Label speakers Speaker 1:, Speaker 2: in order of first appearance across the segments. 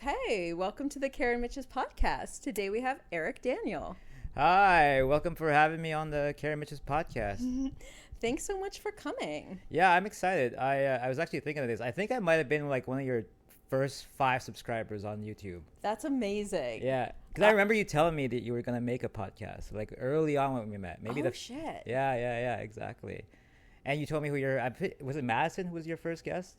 Speaker 1: Okay, welcome to the Karen Mitches podcast. Today we have Erick Daniel.
Speaker 2: Hi, welcome for having me on the Karen Mitches podcast.
Speaker 1: Thanks so much for coming.
Speaker 2: Yeah, I'm excited. I was actually thinking of this. I think I might have been like one of your first 5 subscribers on YouTube.
Speaker 1: That's amazing.
Speaker 2: Yeah, because I remember you telling me that you were gonna make a podcast like early on when we met.
Speaker 1: Shit.
Speaker 2: Yeah, exactly. And you told me was it Madison who was your first guest?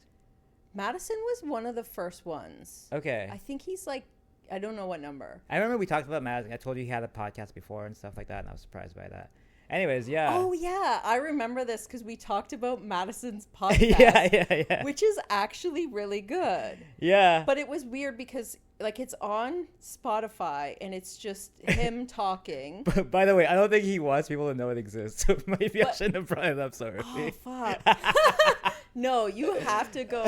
Speaker 1: Madison was one of the first ones.
Speaker 2: Okay.
Speaker 1: I think he's like, I don't know what number.
Speaker 2: I remember we talked about Madison. I told you he had a podcast before and stuff like that, and I was surprised by that. Anyways, yeah.
Speaker 1: Oh, yeah. I remember this because we talked about Madison's podcast.
Speaker 2: yeah.
Speaker 1: Which is actually really good.
Speaker 2: Yeah.
Speaker 1: But it was weird because, like, it's on Spotify and it's just him talking.
Speaker 2: But by the way, I don't think he wants people to know it exists. So maybe I shouldn't have brought it up. Sorry.
Speaker 1: Oh, fuck. No, you have to go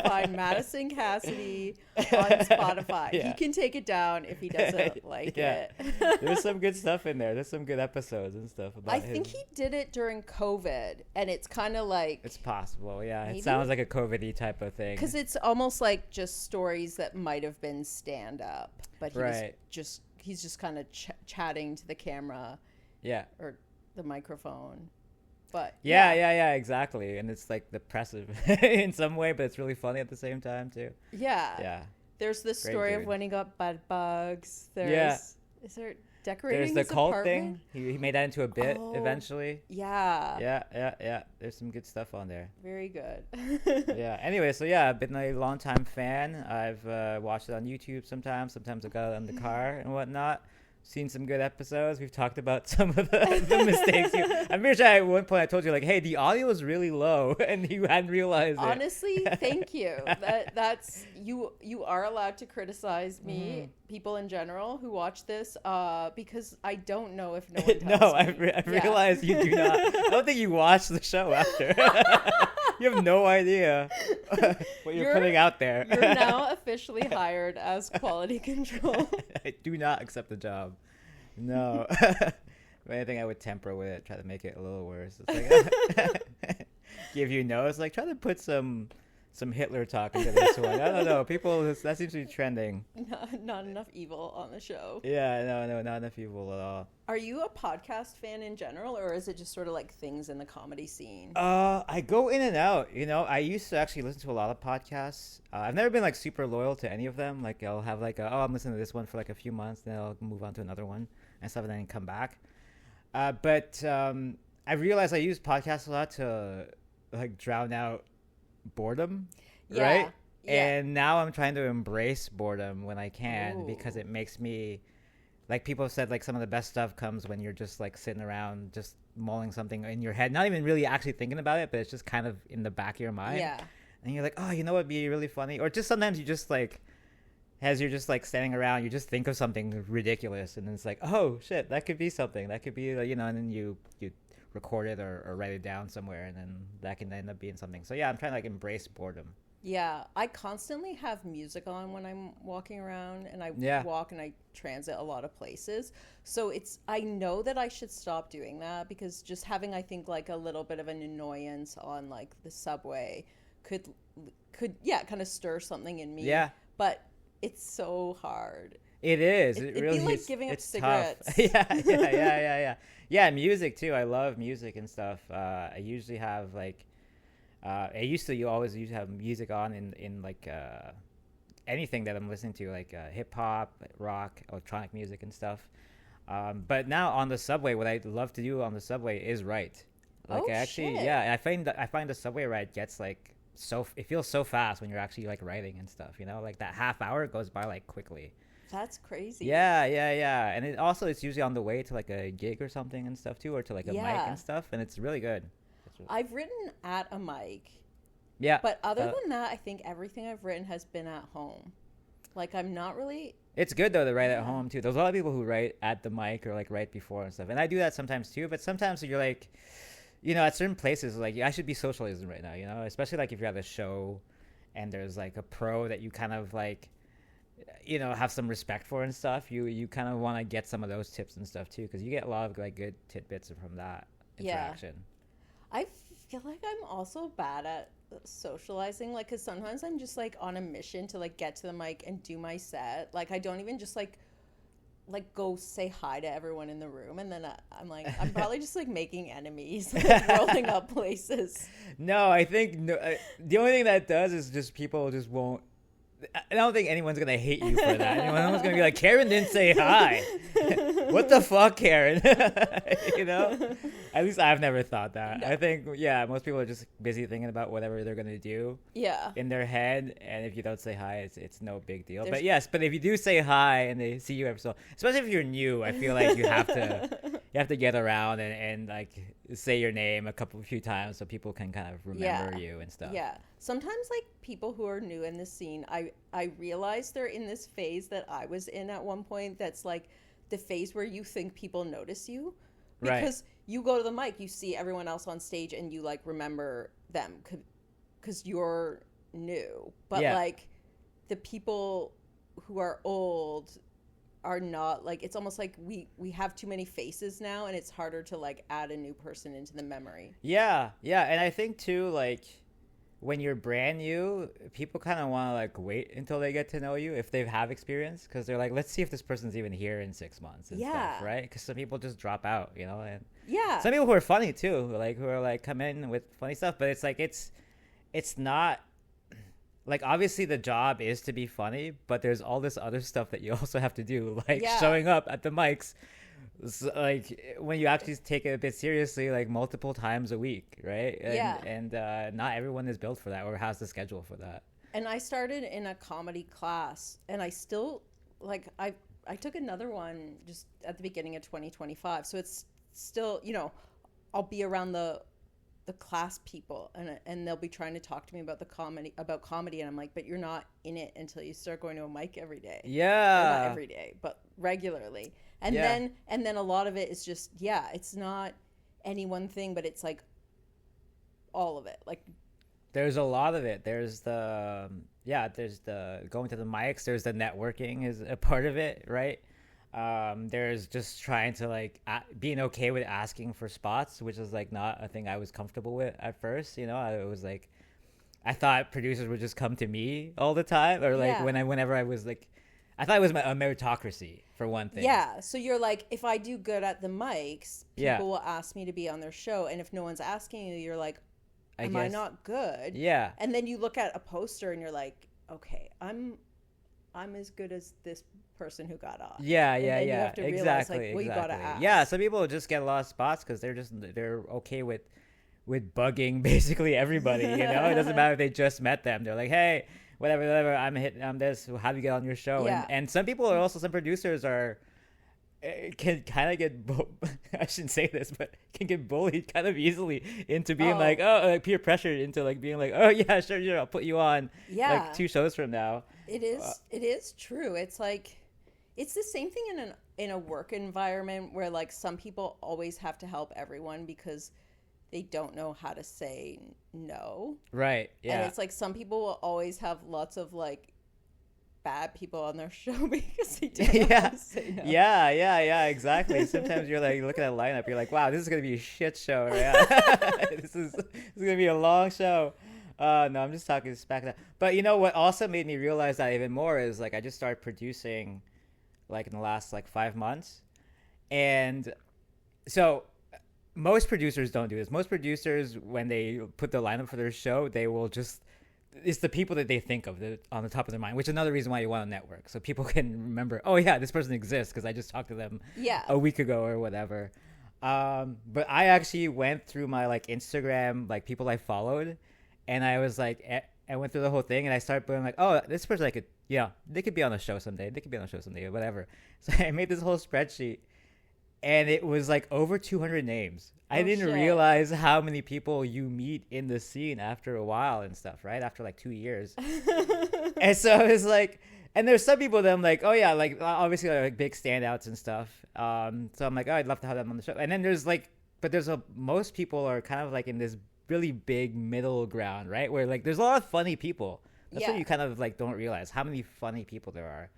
Speaker 1: find Madison Cassidy on Spotify.
Speaker 2: Yeah.
Speaker 1: He can take it down if he doesn't like it.
Speaker 2: There's some good stuff in there. There's some good episodes and stuff about
Speaker 1: I think he did it during COVID, and it's kind of like...
Speaker 2: It's possible, yeah.
Speaker 1: Maybe?
Speaker 2: It sounds like a COVID-y type of thing.
Speaker 1: Because it's almost like just stories that might have been stand-up, but he's just kind of chatting to the camera.
Speaker 2: Yeah.
Speaker 1: Or the microphone. But
Speaker 2: yeah, exactly. And it's like depressive in some way, but it's really funny at the same time too.
Speaker 1: Yeah. There's this story of when he got bed bugs. Is there decorating
Speaker 2: There's the
Speaker 1: his
Speaker 2: cult
Speaker 1: apartment?
Speaker 2: thing. He made that into a bit eventually.
Speaker 1: Yeah.
Speaker 2: Yeah. There's some good stuff on there.
Speaker 1: Very good.
Speaker 2: Yeah. Anyway, so yeah, I've been a long time fan. I've watched it on YouTube sometimes. Sometimes I got it in the car and whatnot. Seen some good episodes. We've talked about some of the mistakes. I'm pretty sure at one point I told you, like, hey, the audio is really low, and you hadn't realized it.
Speaker 1: Honestly, thank you. That's you are allowed to criticize me, people in general who watch this, because I don't know if no one tells me.
Speaker 2: I've realized you do not. I don't think you watched the show after. You have no idea what you're putting out there.
Speaker 1: You're now officially hired as quality control.
Speaker 2: I do not accept the job. No. If anything, I would temper with it, try to make it a little worse. It's like, give you notes, like try to put some Hitler talk into this one. I don't know. People, that seems to be trending.
Speaker 1: Not enough evil on the show.
Speaker 2: Yeah, no, not enough evil at all.
Speaker 1: Are you a podcast fan in general, or is it just sort of like things in the comedy scene?
Speaker 2: I go in and out. You know, I used to actually listen to a lot of podcasts. I've never been like super loyal to any of them. Like I'll have like, I'm listening to this one for like a few months, then I'll move on to another one and stuff, and then come back. But I realized I use podcasts a lot to like drown out boredom, right? Yeah. And now I'm trying to embrace boredom when I can. Ooh. Because it makes me, like people have said, like some of the best stuff comes when you're just like sitting around just mulling something in your head, not even really actually thinking about it, but it's just kind of in the back of your mind. Yeah. And you're like, oh, you know what'd be really funny? Or just sometimes you just like, as you're just like standing around, you just think of something ridiculous, and then it's like, oh shit, that could be something. That could be, you know, and then you record it or write it down somewhere, and then that can end up being something. So yeah, I'm trying to like embrace boredom.
Speaker 1: Yeah, I constantly have music on when I'm walking around, and I walk and I transit a lot of places. So I know that I should stop doing that, because just having, I think, like a little bit of an annoyance on like the subway could kind of stir something in me. Yeah. But it's so hard.
Speaker 2: It is.
Speaker 1: It'd really be like giving up cigarettes.
Speaker 2: Yeah. Yeah, music too. I love music and stuff. I usually have like, you always used to have music on in like anything that I'm listening to, like hip hop, rock, electronic music and stuff. But now on the subway, what I love to do on the subway is write. Like shit. Yeah, I find the subway ride gets like it feels so fast when you're actually like writing and stuff. You know, like that half hour goes by like quickly.
Speaker 1: That's crazy.
Speaker 2: Yeah. And it's usually on the way to like a gig or something and stuff too, or to like a mic and stuff, and it's really good.
Speaker 1: I've written at a mic.
Speaker 2: Yeah.
Speaker 1: But other than that, I think everything I've written has been at home. Like I'm not really...
Speaker 2: It's good though to write at home too. There's a lot of people who write at the mic or like right before and stuff. And I do that sometimes too, but sometimes you're like, you know, at certain places, like I should be socializing right now, you know, especially like if you're at a show and there's like a pro that you kind of like, you know, have some respect for and stuff. You kind of want to get some of those tips and stuff too, because you get a lot of like good tidbits from that interaction.
Speaker 1: I feel like I'm also bad at socializing, like, because sometimes I'm just like on a mission to like get to the mic and do my set. Like, I don't even just like go say hi to everyone in the room, and then I'm like, I'm probably just like making enemies, like, rolling up places.
Speaker 2: No, I think the only thing that does is just people just won't. I don't think anyone's gonna hate you for that. Anyone's gonna be like, Karen didn't say hi. What the fuck, Karen? You know? At least I've never thought that. No. I think, yeah, most people are just busy thinking about whatever they're gonna do.
Speaker 1: Yeah.
Speaker 2: In their head, and if you don't say hi, it's no big deal. But yes, but if you do say hi and they see you every so, especially if you're new, I feel like you have to get around and like say your name a few times so people can kind of remember you and stuff.
Speaker 1: Yeah. Sometimes like people who are new in the scene, I realize they're in this phase that I was in at one point. That's like the phase where you think people notice you, because you go to the mic, you see everyone else on stage, and you like remember them because you're new. But like the people who are old are not, like, it's almost like we have too many faces now, and it's harder to like add a new person into the memory. Yeah,
Speaker 2: and I think too, like, when you're brand new, people kind of want to like wait until they get to know you if they have experience, because they're like, let's see if this person's even here in 6 months and stuff, right? Because some people just drop out, you know, and some people who are funny too, like who are like come in with funny stuff, but it's like it's not. Like, obviously the job is to be funny, but there's all this other stuff that you also have to do, like showing up at the mics, so, like, when you actually take it a bit seriously, like multiple times a week, right? And not everyone is built for that or has the schedule for that.
Speaker 1: And I started in a comedy class, and I still, like, I took another one just at the beginning of 2025. So it's still, you know, I'll be around the class people, and they'll be trying to talk to me about comedy, and I'm like, but you're not in it until you start going to a mic every day.
Speaker 2: Yeah.
Speaker 1: Not every day, but regularly. And then a lot of it is just, it's not any one thing, but it's like all of it. Like,
Speaker 2: there's a lot of it. There's the going to the mics, there's the networking is a part of it, right? There's just trying to like being okay with asking for spots, which is like not a thing I was comfortable with at first. You know, I was like, I thought producers would just come to me all the time, or like whenever I was like, I thought it was a meritocracy for one thing.
Speaker 1: Yeah, so you're like, if I do good at the mics, people will ask me to be on their show, and if no one's asking you, you're like, am I not good?
Speaker 2: Yeah,
Speaker 1: and then you look at a poster and you're like, okay, I'm as good as this person who got off.
Speaker 2: Yeah,
Speaker 1: you have to realize, like, well, you gotta ask.
Speaker 2: Yeah, some people just get a lot of spots because they're okay with bugging basically everybody. You know, it doesn't matter if they just met them. They're like, hey, whatever, I'm this. How do you get on your show?
Speaker 1: Yeah.
Speaker 2: And some people are also, some producers can kind of get I shouldn't say this, but can get bullied kind of easily into being like peer pressured into like being like, oh yeah, sure, I'll put you on like 2 shows from now.
Speaker 1: It is true. It's like, it's the same thing in a work environment where like some people always have to help everyone because they don't know how to say no.
Speaker 2: Right. Yeah.
Speaker 1: And it's like some people will always have lots of like bad people on their show because they don't know how to say no.
Speaker 2: Yeah, exactly. Sometimes you're like looking at a lineup, you're like, wow, this is gonna be a shit show. Yeah. this is gonna be a long show. No, I'm just talking back that. But you know what also made me realize that even more is like I just started producing like in the last like 5 months, and so most producers don't do this. Most producers, when they put the lineup for their show, they will just, it's the people that they think of on the top of their mind, which is another reason why you want to network, so people can remember, oh yeah, this person exists because I just talked to them a week ago or whatever. But I actually went through my like Instagram, like people I followed, and I was like, I went through the whole thing, and I started being like, oh, this person I could, they could be on a show someday. They could be on a show someday, or whatever. So I made this whole spreadsheet, and it was like over 200 names. I didn't realize how many people you meet in the scene after a while and stuff, right? After like 2 years. And so it was like, and there's some people that I'm like, oh yeah, like obviously like big standouts and stuff. So I'm like, oh, I'd love to have them on the show. And then there's like, but most people are kind of like in this really big middle ground, right? Where like there's a lot of funny people. That's what you kind of like don't realize how many funny people there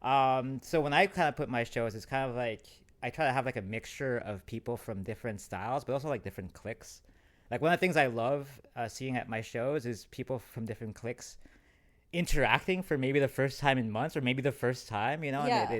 Speaker 2: are. So when I kind of put my shows, it's kind of like I try to have like a mixture of people from different styles, but also like different cliques. Like one of the things I love seeing at my shows is people from different cliques interacting for maybe the first time in months or maybe the first time, you know, and they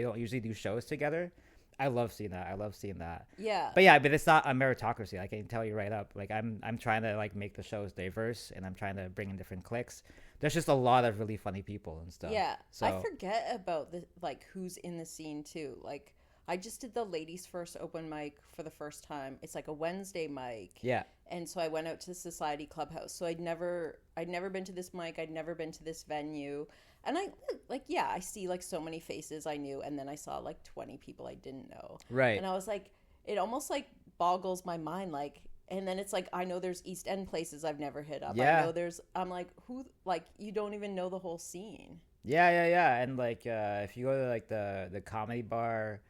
Speaker 2: don't usually do shows together. I love seeing that.
Speaker 1: Yeah.
Speaker 2: But it's not a meritocracy. I can tell you right up. Like I'm trying to like make the shows diverse, and I'm trying to bring in different cliques. There's just a lot of really funny people and stuff.
Speaker 1: Yeah.
Speaker 2: So
Speaker 1: I forget about the like who's in the scene too. Like I just did the ladies first open mic for the first time. It's like a Wednesday mic.
Speaker 2: Yeah.
Speaker 1: And so I went out to the Society Clubhouse. So I'd never been to this mic. I'd never been to this venue. And I see like so many faces I knew, and then I saw like 20 people I didn't know.
Speaker 2: Right.
Speaker 1: And I was like, it almost like boggles my mind. Like, and then it's like, I know there's East End places I've never hit up.
Speaker 2: Yeah.
Speaker 1: I know I'm like, who, like, you don't even know the whole scene.
Speaker 2: Yeah. And like, if you go to like the comedy bar,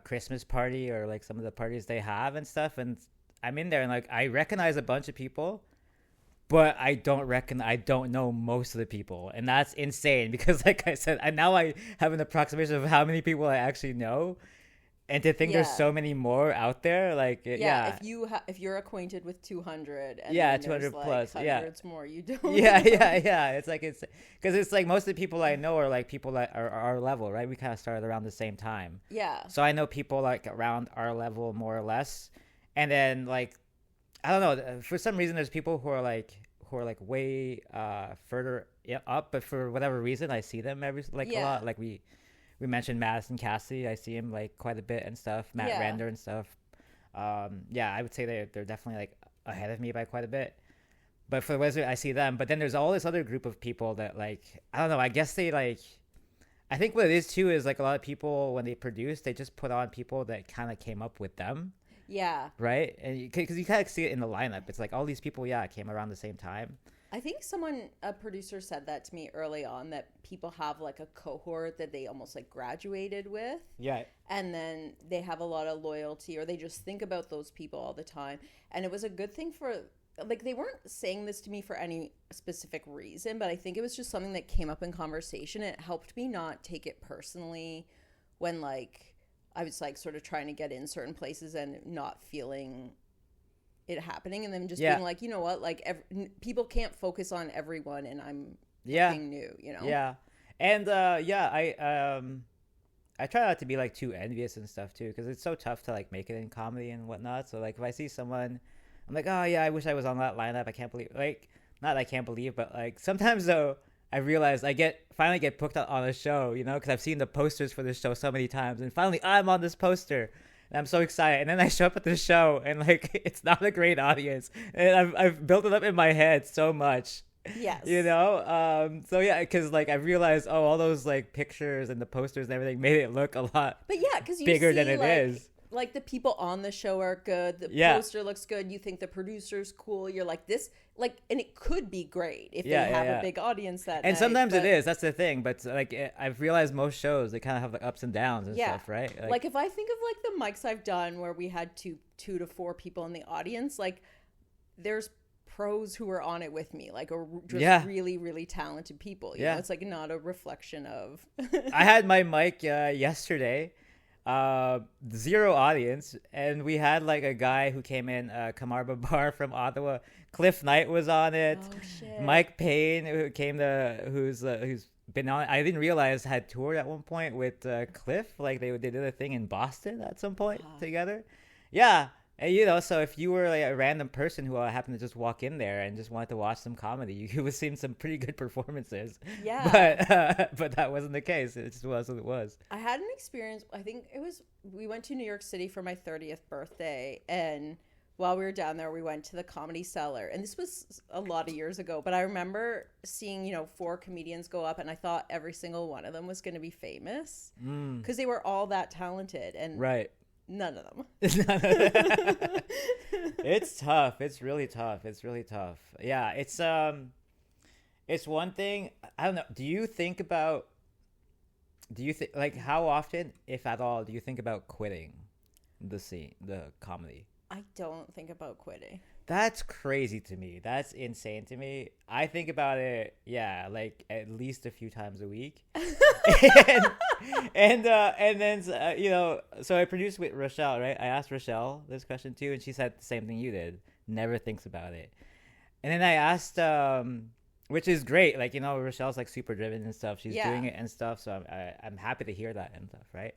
Speaker 2: Christmas party, or like some of the parties they have and stuff, and I'm in there and like I recognize a bunch of people, but I don't know most of the people, and that's insane because like I said, I have an approximation of how many people I actually know, and to think there's so many more out there, like
Speaker 1: if you're acquainted with 200 and
Speaker 2: 200
Speaker 1: like
Speaker 2: plus
Speaker 1: hundreds more you don't
Speaker 2: it's like it's because it's like most of the people I know are like people that are our level, right? We kind of started around the same time, so I know people like around our level more or less. And then like I don't know, for some reason there's people who are like way further up, but for whatever reason I see them a lot. Like we mentioned Madison Cassidy, I see him like quite a bit and stuff. Matt Render and stuff. I would say they're definitely like ahead of me by quite a bit. But for the Wizard, I see them. But then there's all this other group of people that like I don't know. I guess they like. I think what it is too is like a lot of people when they produce, they just put on people that kind of came up with them.
Speaker 1: Yeah.
Speaker 2: Right? And because you kind of see it in the lineup. It's like all these people, came around the same time.
Speaker 1: I think a producer said that to me early on, that people have like a cohort that they almost like graduated with.
Speaker 2: Yeah.
Speaker 1: And then they have a lot of loyalty, or they just think about those people all the time. And it was a good thing for, like, they weren't saying this to me for any specific reason, but I think it was just something that came up in conversation. It helped me not take it personally when like I was like sort of trying to get in certain places and not feeling it happening, and then just being like, you know what, like people can't focus on everyone, and I'm being new, you know.
Speaker 2: Yeah. And I try not to be like too envious and stuff too, because it's so tough to like make it in comedy and whatnot. So like if I see someone, I'm like, oh yeah, I wish I was on that lineup. I can't believe, like, not that I can't believe, but like sometimes though I realize I finally get booked on a show, you know, because I've seen the posters for this show so many times, and finally I'm on this poster, and I'm so excited. And then I show up at the show, and like it's not a great audience, and I've built it up in my head so much.
Speaker 1: Yes.
Speaker 2: You know, so yeah, because like I realized, all those like pictures and the posters and everything made it look a lot,
Speaker 1: but yeah, because
Speaker 2: bigger than it is.
Speaker 1: Like the people on the show are good. The poster looks good. You think the producer's cool. You're like this, like, and it could be great if they have a big audience that night.
Speaker 2: And sometimes it is. That's the thing. But like I've realized most shows, they kind of have like ups and downs and stuff, right?
Speaker 1: Like if I think of like the mics I've done where we had two to four people in the audience, like there's pros who are on it with me, like, or just really, really talented people. You know, it's like not a reflection of.
Speaker 2: I had my mic yesterday. 0 audience, and we had like a guy who came in, Kamar Babar from Ottawa. Cliff Knight was on it.
Speaker 1: Oh, shit.
Speaker 2: Mike Payne, who's been on. I didn't realize had toured at one point with Cliff. Like they did a thing in Boston at some point together. Yeah. And, you know, so if you were like a random person who happened to just walk in there and just wanted to watch some comedy, you would have seen some pretty good performances.
Speaker 1: Yeah.
Speaker 2: But that wasn't the case. It just was what it was.
Speaker 1: I had an experience. I think we went to New York City for my 30th birthday, and while we were down there, we went to the Comedy Cellar, and this was a lot of years ago, but I remember seeing, 4 comedians go up, and I thought every single one of them was going to be famous because they were all that talented, and
Speaker 2: right.
Speaker 1: None of them.
Speaker 2: It's tough. It's really tough. Yeah, it's one thing. I don't know. Do you think like how often, if at all, do you think about quitting the comedy?
Speaker 1: I don't think about quitting.
Speaker 2: That's crazy to me. That's insane to me. I think about it, like at least a few times a week. and then so I produced with Rochelle, right? I asked Rochelle this question too, and she said the same thing you did. never thinks about it. And then I asked, which is great. Like, Rochelle's like super driven and stuff. She's doing it and stuff. So I'm happy to hear that and stuff, right?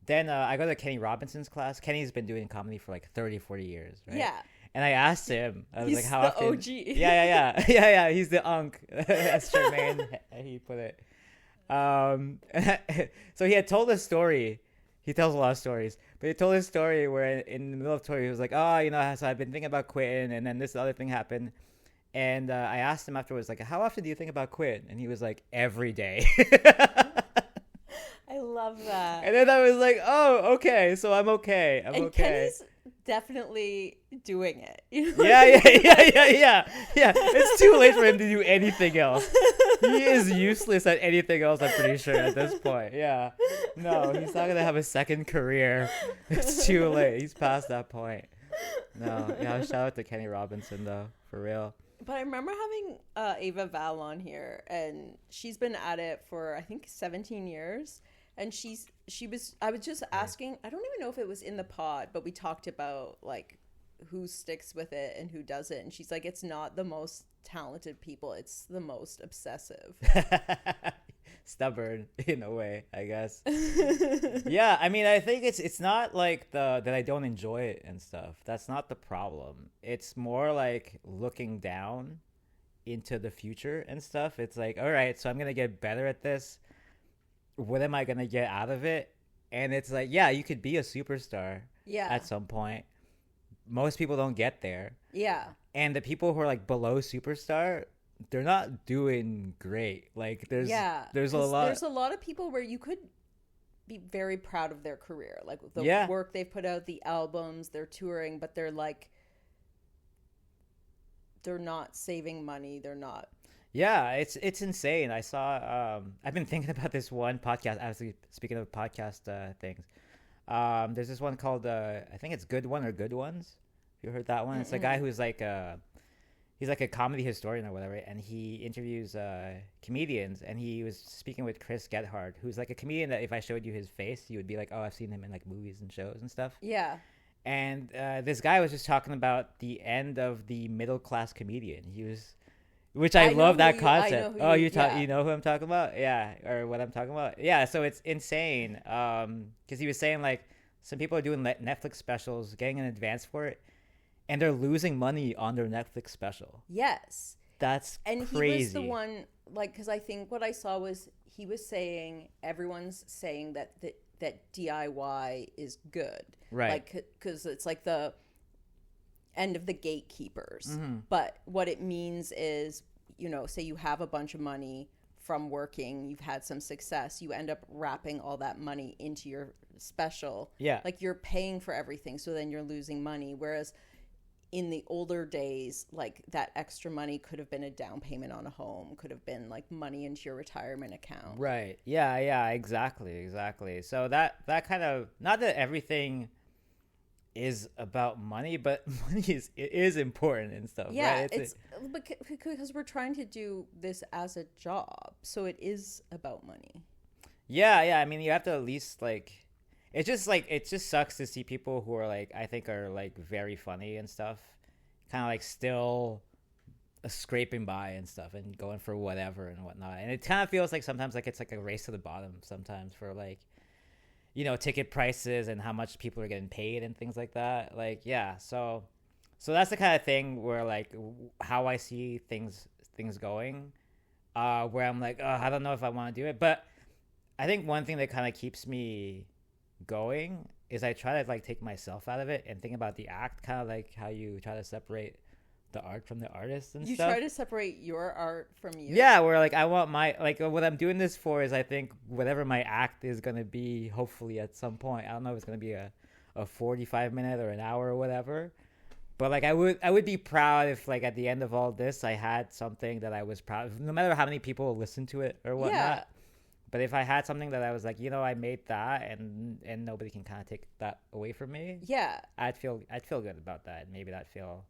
Speaker 2: Then I go to Kenny Robinson's class. Kenny's been doing comedy for like 30, 40 years, right?
Speaker 1: Yeah.
Speaker 2: And I asked him, I was
Speaker 1: He's
Speaker 2: like, how
Speaker 1: the
Speaker 2: often?
Speaker 1: OG.
Speaker 2: Yeah. He's the unk, as Charmaine, he put it. So he had told a story. He tells a lot of stories, but he told a story where in the middle of the story, he was like, oh, so I've been thinking about quitting, and then this other thing happened. And I asked him afterwards, like, how often do you think about quitting? And he was like, every day.
Speaker 1: I love that.
Speaker 2: And then I was like, oh, okay, so I'm okay. I'm
Speaker 1: and
Speaker 2: okay.
Speaker 1: Kenny's definitely doing it.
Speaker 2: Yeah. It's too late for him to do anything else. He is useless at anything else, I'm pretty sure, at this point. Yeah. No, he's not going to have a second career. It's too late. He's past that point. No. Yeah, shout out to Kenny Robinson, though, for real.
Speaker 1: But I remember having Ava Val on here, and she's been at it for, I think, 17 years. And I was just asking, I don't even know if it was in the pod, but we talked about like who sticks with it and who doesn't. And she's like, it's not the most talented people, it's the most obsessive.
Speaker 2: Stubborn in a way, I guess. Yeah, I mean, I think it's not like that I don't enjoy it and stuff. That's not the problem. It's more like looking down into the future and stuff. It's like, all right, so I'm gonna get better at this. What am I gonna get out of it? And it's like, yeah, you could be a superstar at some point. Most people don't get there.
Speaker 1: Yeah.
Speaker 2: And the people who are like below superstar, they're not doing great. Like there's a lot
Speaker 1: of people where you could be very proud of their career, like the work they've put out, the albums, they're touring, but they're not saving money, they're not.
Speaker 2: Yeah, it's insane. I saw I've been thinking about this one podcast, actually, speaking of podcast things. There's this one called I think it's Good One or Good Ones. You heard that one? Mm-mm. It's a guy who's like he's like a comedy historian or whatever, and he interviews comedians, and he was speaking with Chris Gethard, who's like a comedian that if I showed you his face, you would be like, oh, I've seen him in like movies and shows and stuff.
Speaker 1: Yeah.
Speaker 2: And this guy was just talking about the end of the middle class comedian. Which I love that concept. You know who I'm talking about? Yeah, or what I'm talking about? Yeah, so it's insane. Because he was saying like some people are doing Netflix specials, getting an advance for it, and they're losing money on their Netflix special.
Speaker 1: Yes.
Speaker 2: That's
Speaker 1: and
Speaker 2: crazy.
Speaker 1: And he was the one, like, because I think what I saw was he was saying, everyone's saying that DIY is good.
Speaker 2: Right.
Speaker 1: Like, because it's like the end of the gatekeepers. Mm-hmm. But what it means is, say you have a bunch of money from working, you've had some success, you end up wrapping all that money into your special.
Speaker 2: Yeah.
Speaker 1: Like you're paying for everything, so then you're losing money. Whereas in the older days, like that extra money could have been a down payment on a home, could have been like money into your retirement account.
Speaker 2: Right. Yeah, exactly. So that kind of, not that everything is about money, but money is important and stuff.
Speaker 1: Yeah,
Speaker 2: right?
Speaker 1: it's because we're trying to do this as a job, so it is about money.
Speaker 2: Yeah. I mean, you have to at least like, it just sucks to see people who are like, I think are like very funny and stuff, kind of like still scraping by and stuff and going for whatever and whatnot. And it kind of feels like sometimes like it's like a race to the bottom sometimes for like, ticket prices and how much people are getting paid and things like that. Like, yeah. So that's the kind of thing where like how I see things going, where I'm like, oh, I don't know if I want to do it. But I think one thing that kind of keeps me going is I try to like take myself out of it and think about the act, kind of like how you try to separate the art from the artist and stuff.
Speaker 1: You try to separate your art from you.
Speaker 2: Yeah, where like I want my, like what I'm doing this for is I think whatever my act is going to be, hopefully at some point, I don't know if it's going to be a 45-minute or an hour or whatever, but like I would be proud if like at the end of all this I had something that I was proud of, no matter how many people listen to it or whatnot. Yeah. But if I had something that I was like, I made that and nobody can kind of take that away from me.
Speaker 1: Yeah.
Speaker 2: I'd feel good about that. Maybe that'd feel,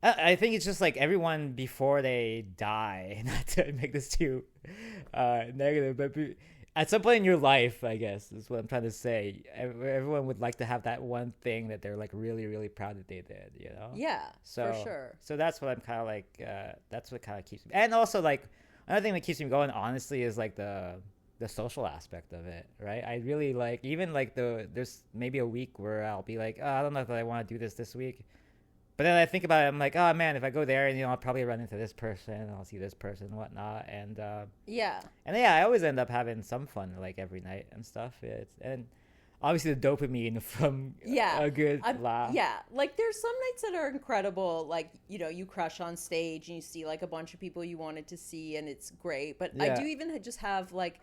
Speaker 2: I think it's just like everyone before they die, not to make this too negative, but at some point in your life, I guess is what I'm trying to say, everyone would like to have that one thing that they're like really, really proud that they did, you know?
Speaker 1: Yeah,
Speaker 2: so,
Speaker 1: for sure.
Speaker 2: So that's what I'm kind of like, that's what kind of keeps me. And also like another thing that keeps me going, honestly, is like the social aspect of it, right? I really like, even like there's maybe a week where I'll be like, oh, I don't know if I want to do this week. But then I think about it, I'm like, oh man, if I go there, and I'll probably run into this person, and I'll see this person and whatnot, and I always end up having some fun like every night and stuff. And obviously the dopamine from a good laugh.
Speaker 1: Yeah, like there's some nights that are incredible, like you crush on stage and you see like a bunch of people you wanted to see, and it's great. But I do even just have like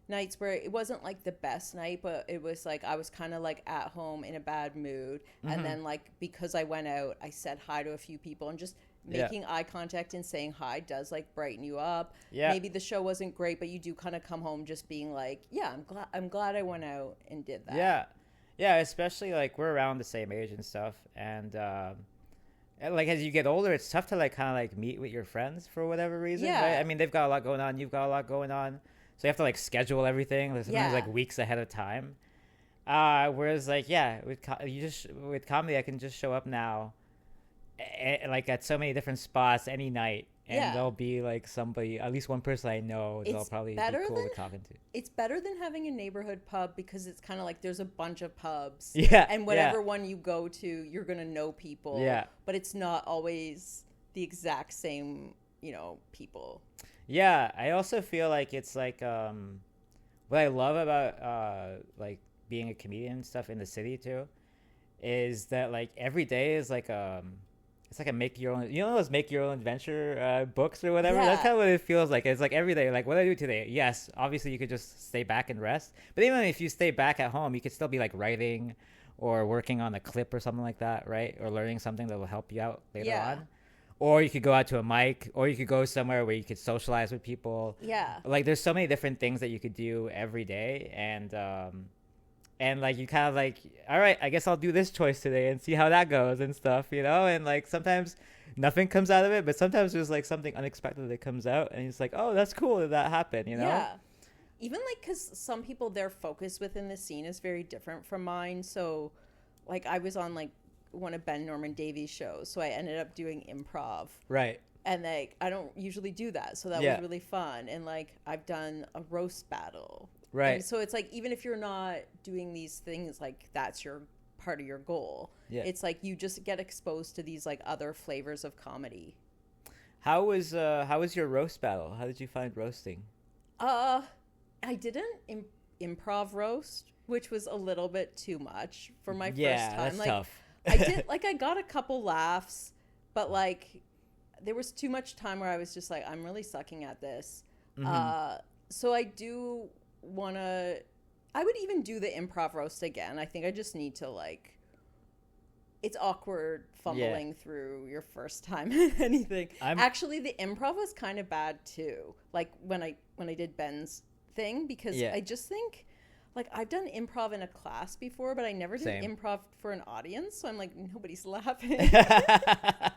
Speaker 1: nights where it wasn't like the best night, but it was like I was kind of like at home in a bad mood, and then like because I went out, I said hi to a few people, and just making eye contact and saying hi does like brighten you up. Maybe the show wasn't great, but you do kind of come home just being like, I'm glad I went out and did that.
Speaker 2: Especially like we're around the same age and stuff, and like as you get older, it's tough to like kind of like meet with your friends for whatever reason, right? I mean, they've got a lot going on, you've got a lot going on. So you have to like schedule everything. Sometimes like weeks ahead of time. Whereas like with comedy, I can just show up now, like at so many different spots any night, and there'll be like somebody, at least one person I know, they'll probably be cool to talking to.
Speaker 1: It's better than having a neighborhood pub, because it's kind of like there's a bunch of pubs. And whatever one you go to, you're gonna know people. But it's not always the exact same, people.
Speaker 2: Yeah, I also feel like it's like what I love about like being a comedian and stuff in the city too is that like every day is like it's like a make your own, those make your own adventure books or whatever. That's kind of what it feels like. It's like every day, like what do I do today? Yes, obviously you could just stay back and rest, but even if you stay back at home, you could still be like writing or working on a clip or something like that, right? Or learning something that will help you out later on. Or you could go out to a mic, or you could go somewhere where you could socialize with people. Like there's so many different things that you could do every day, and like you kind of like, all right, I guess I'll do this choice today and see how that goes and stuff, and like sometimes nothing comes out of it, but sometimes there's like something unexpected that comes out, and it's like, oh, that's cool that happened,
Speaker 1: Even like, because some people, their focus within the scene is very different from mine. So like I was on like one of Ben Norman Davies' shows, so I ended up doing improv,
Speaker 2: right?
Speaker 1: And like I don't usually do that, so that was really fun. And like I've done a roast battle,
Speaker 2: right?
Speaker 1: And so it's like, even if you're not doing these things, like that's your part of your goal. It's like you just get exposed to these like other flavors of comedy.
Speaker 2: How was your roast battle? How did you find roasting?
Speaker 1: I did an improv roast, which was a little bit too much for my first time.
Speaker 2: That's
Speaker 1: like,
Speaker 2: tough.
Speaker 1: I did, like, I got a couple laughs, but like there was too much time where I was just like, I'm really sucking at this. So I do want to, I would even do the improv roast again. I think I just need to like, it's awkward fumbling through your first time at anything. Actually, the improv was kind of bad too. Like when I did Ben's thing, because I just think, like, I've done improv in a class before, but I never did improv for an audience. So I'm like, nobody's laughing.
Speaker 2: I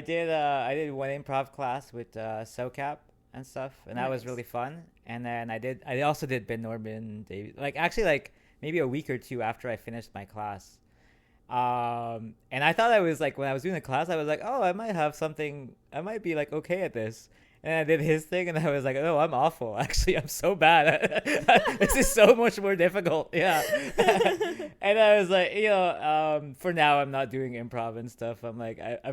Speaker 2: did one improv class with S2Ep35 and stuff, and that was really fun. And then I also did Ben Norman Davies, like actually like maybe a week or two after I finished my class. And I thought I was like, when I was doing the class, I was like, oh, I might be like okay at this. And I did his thing, and I was like, oh, I'm awful. Actually, I'm so bad. This is so much more difficult. Yeah. And I was like, for now, I'm not doing improv and stuff. I'm like, I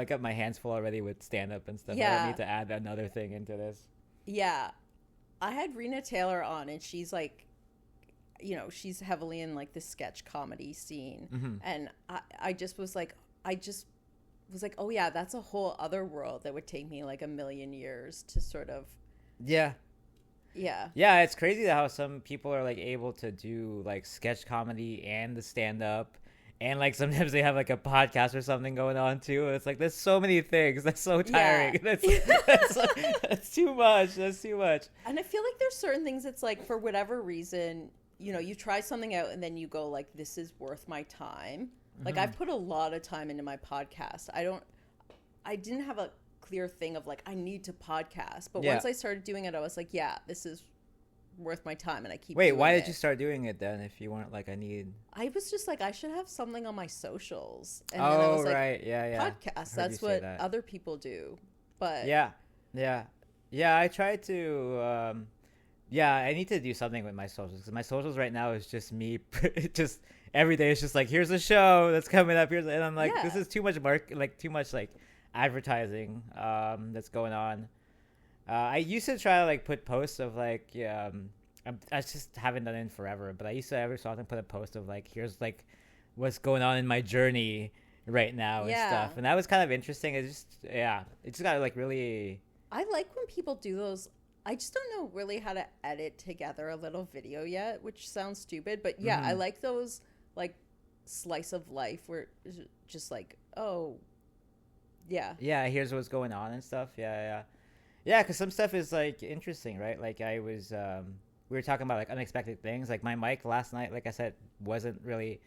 Speaker 2: got my hands full already with stand-up and stuff. I don't need to add another thing into this. Yeah.
Speaker 1: I had Rena Taylor on, and she's like, she's heavily in like the sketch comedy scene. And I just was like, oh yeah, that's a whole other world that would take me like a million years to sort of.
Speaker 2: Yeah, it's crazy how some people are like able to do like sketch comedy and the stand-up, and like sometimes they have like a podcast or something going on too. It's like there's so many things. That's so tiring. That's too much. That's too much.
Speaker 1: And I feel like there's certain things it's like, for whatever reason, you try something out and then you go like, this is worth my time. Like I've put a lot of time into my podcast. I didn't have a clear thing of like, I need to podcast, but once I started doing it, I was like, yeah, this is worth my time, and I keep.
Speaker 2: Wait,
Speaker 1: doing
Speaker 2: why
Speaker 1: it.
Speaker 2: did you start doing it then? If you weren't like, I
Speaker 1: was just like, I should have something on my socials, and then I was like,
Speaker 2: right, yeah.
Speaker 1: Podcast. That's what other people do. But
Speaker 2: yeah. I tried to. I need to do something with my socials because my socials right now is just me. Just every day it's just like, here's a show that's coming up. And I'm like, this is too much too much like advertising that's going on. I used to try to like put posts of like I just haven't done it in forever, but I used to every so often put a post of like, here's like what's going on in my journey right now and stuff, and that was kind of interesting. It just got like really.
Speaker 1: I like when people do those. I just don't know really how to edit together a little video yet, which sounds stupid, but I like those like slice of life where it's just like,
Speaker 2: here's what's going on and stuff. Because some stuff is like interesting, right? Like I was we were talking about like unexpected things. Like my mic last night, like I said, wasn't really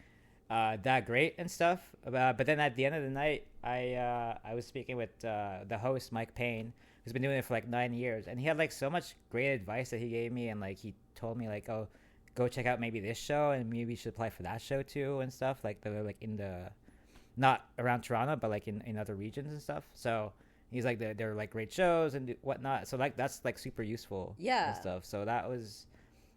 Speaker 2: that great and stuff, but then at the end of the night I was speaking with the host, Mike Payne, who's been doing it for like 9 years, and he had like so much great advice that he gave me, and like he told me like, oh, go check out maybe this show, and maybe you should apply for that show too and stuff, like they're like in the not around Toronto but like in other regions and stuff. So he's like they're like great shows and whatnot, so like that's like super useful and stuff. So that was,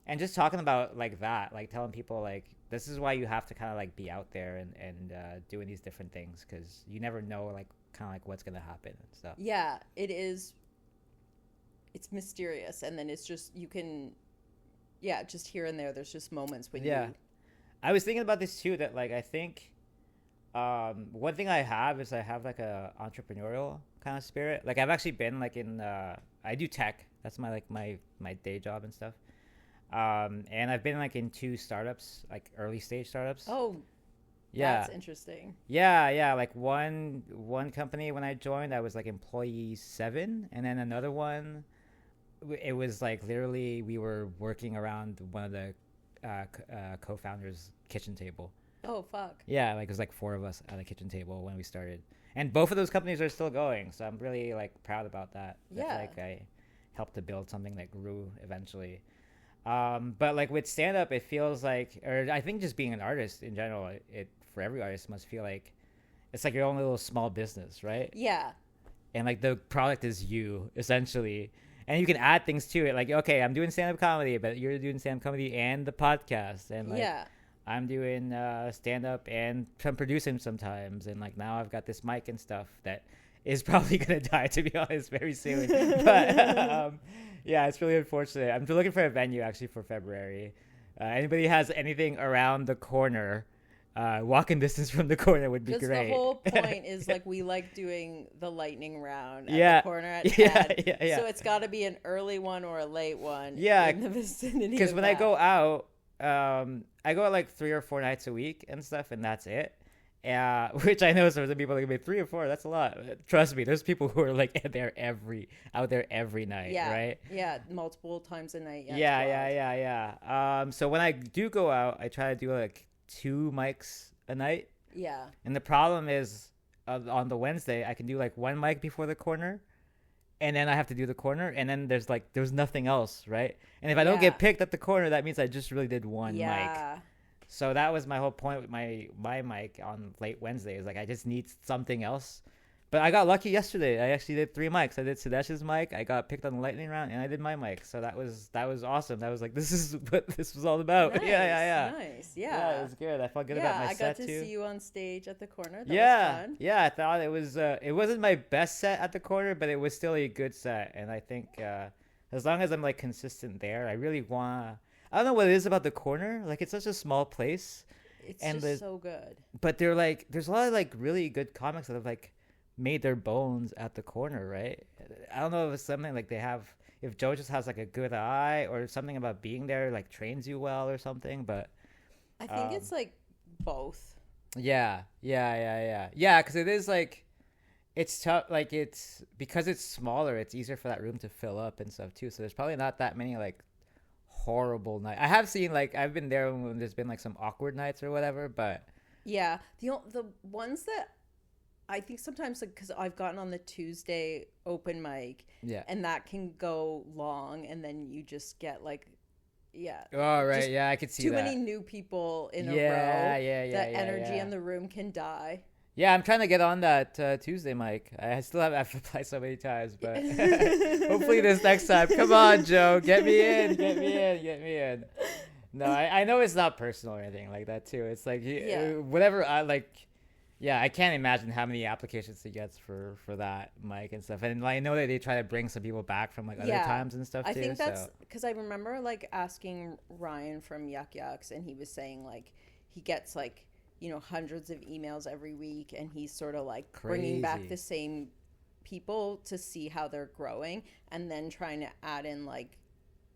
Speaker 2: and just talking about like that, like telling people like this is why you have to kind of like be out there and doing these different things, because you never know like kind of like what's gonna happen and stuff.
Speaker 1: It is. It's mysterious, and then it's just you can just here and there's just moments when
Speaker 2: I was thinking about this too, that like I think one thing I have is I have like a entrepreneurial kind of spirit. Like I've actually been like in I do tech, that's my like my day job and stuff, and I've been like in 2 startups, like early stage startups.
Speaker 1: That's interesting.
Speaker 2: Like one company when I joined, I was like employee 7, and then another one, it was like literally we were working around one of the co-founders' kitchen table.
Speaker 1: Oh fuck.
Speaker 2: Yeah, like it was like 4 of us at a kitchen table when we started, and both of those companies are still going. So I'm really like proud about that. Like I helped to build something that grew eventually. But like with stand-up, it feels like, or I think just being an artist in general, it for every artist must feel like it's like your own little small business, right?
Speaker 1: Yeah.
Speaker 2: And like the product is you essentially, and you can add things to it. Like, okay, I'm doing stand-up comedy, but you're doing stand-up comedy and the podcast, and like I'm doing stand-up and I'm producing sometimes, and like now I've got this mic and stuff that is probably gonna die, to be honest, very soon. But it's really unfortunate. I'm looking for a venue actually for February. Anybody has anything around the corner, walking distance from the corner would be great.
Speaker 1: The whole point is like we like doing the lightning round at the corner at 10. So it's got to be an early one or a late one. In the vicinity.
Speaker 2: Because when I go out, I go out like 3 or 4 nights a week and stuff, and that's it. Which I know some people are gonna be 3 or 4. That's a lot. Trust me, there's people who are like out there every night, right?
Speaker 1: Yeah, multiple times a night.
Speaker 2: So when I do go out, I try to do like 2 mics a night.
Speaker 1: Yeah.
Speaker 2: And the problem is, on the Wednesday, I can do like 1 mic before the corner, and then I have to do the corner, and then there's nothing else, right? And if I don't get picked at the corner, that means I just really did 1 mic. So that was my whole point with my mic on late Wednesday, is like I just need something else. But I got lucky yesterday. I actually did 3 mics. I did Sudesh's mic, I got picked on the lightning round, and I did my mic. So that was awesome. That was like, this is what this was all about.
Speaker 1: Nice,
Speaker 2: Nice.
Speaker 1: Yeah,
Speaker 2: it was good. I felt good about my set too.
Speaker 1: I got to see you on stage at the corner. That was fun.
Speaker 2: Yeah, I thought it was it wasn't my best set at the corner, but it was still a good set. And I think as long as I'm like consistent there, I really want. I don't know what it is about the corner. Like it's such a small place.
Speaker 1: It's just so good.
Speaker 2: But they're like, there's a lot of like really good comics that have like made their bones at the corner, right? I don't know if it's something like they have, if Joe just has like a good eye, or something about being there like trains you well or something, but
Speaker 1: I think it's like both.
Speaker 2: Yeah, because it is like, it's tough, like it's, because it's smaller, it's easier for that room to fill up and stuff too, so there's probably not that many like horrible nights. I have seen like, I've been there when there's been like some awkward nights or whatever, but
Speaker 1: yeah, the ones that I think sometimes, like, because I've gotten on the Tuesday open mic, and that can go long, and then you just get like Yeah.
Speaker 2: Oh, right.
Speaker 1: Just
Speaker 2: Yeah, I could see
Speaker 1: too
Speaker 2: that.
Speaker 1: many new people in a row.
Speaker 2: Yeah.
Speaker 1: That energy in the room can die.
Speaker 2: Yeah, I'm trying to get on that Tuesday, Mike. I still have I've applied so many times, but hopefully this next time. Come on, Joe. Get me in. No, I know it's not personal or anything like that, too. It's like, whatever I like. Yeah, I can't imagine how many applications he gets for that, Mike, and stuff. And I know that they try to bring some people back from like other times and stuff, too.
Speaker 1: I think that's because I remember like asking Ryan from Yuck Yucks, and he was saying like he gets like, hundreds of emails every week, and he's sort of like bringing back the same people to see how they're growing, and then trying to add in like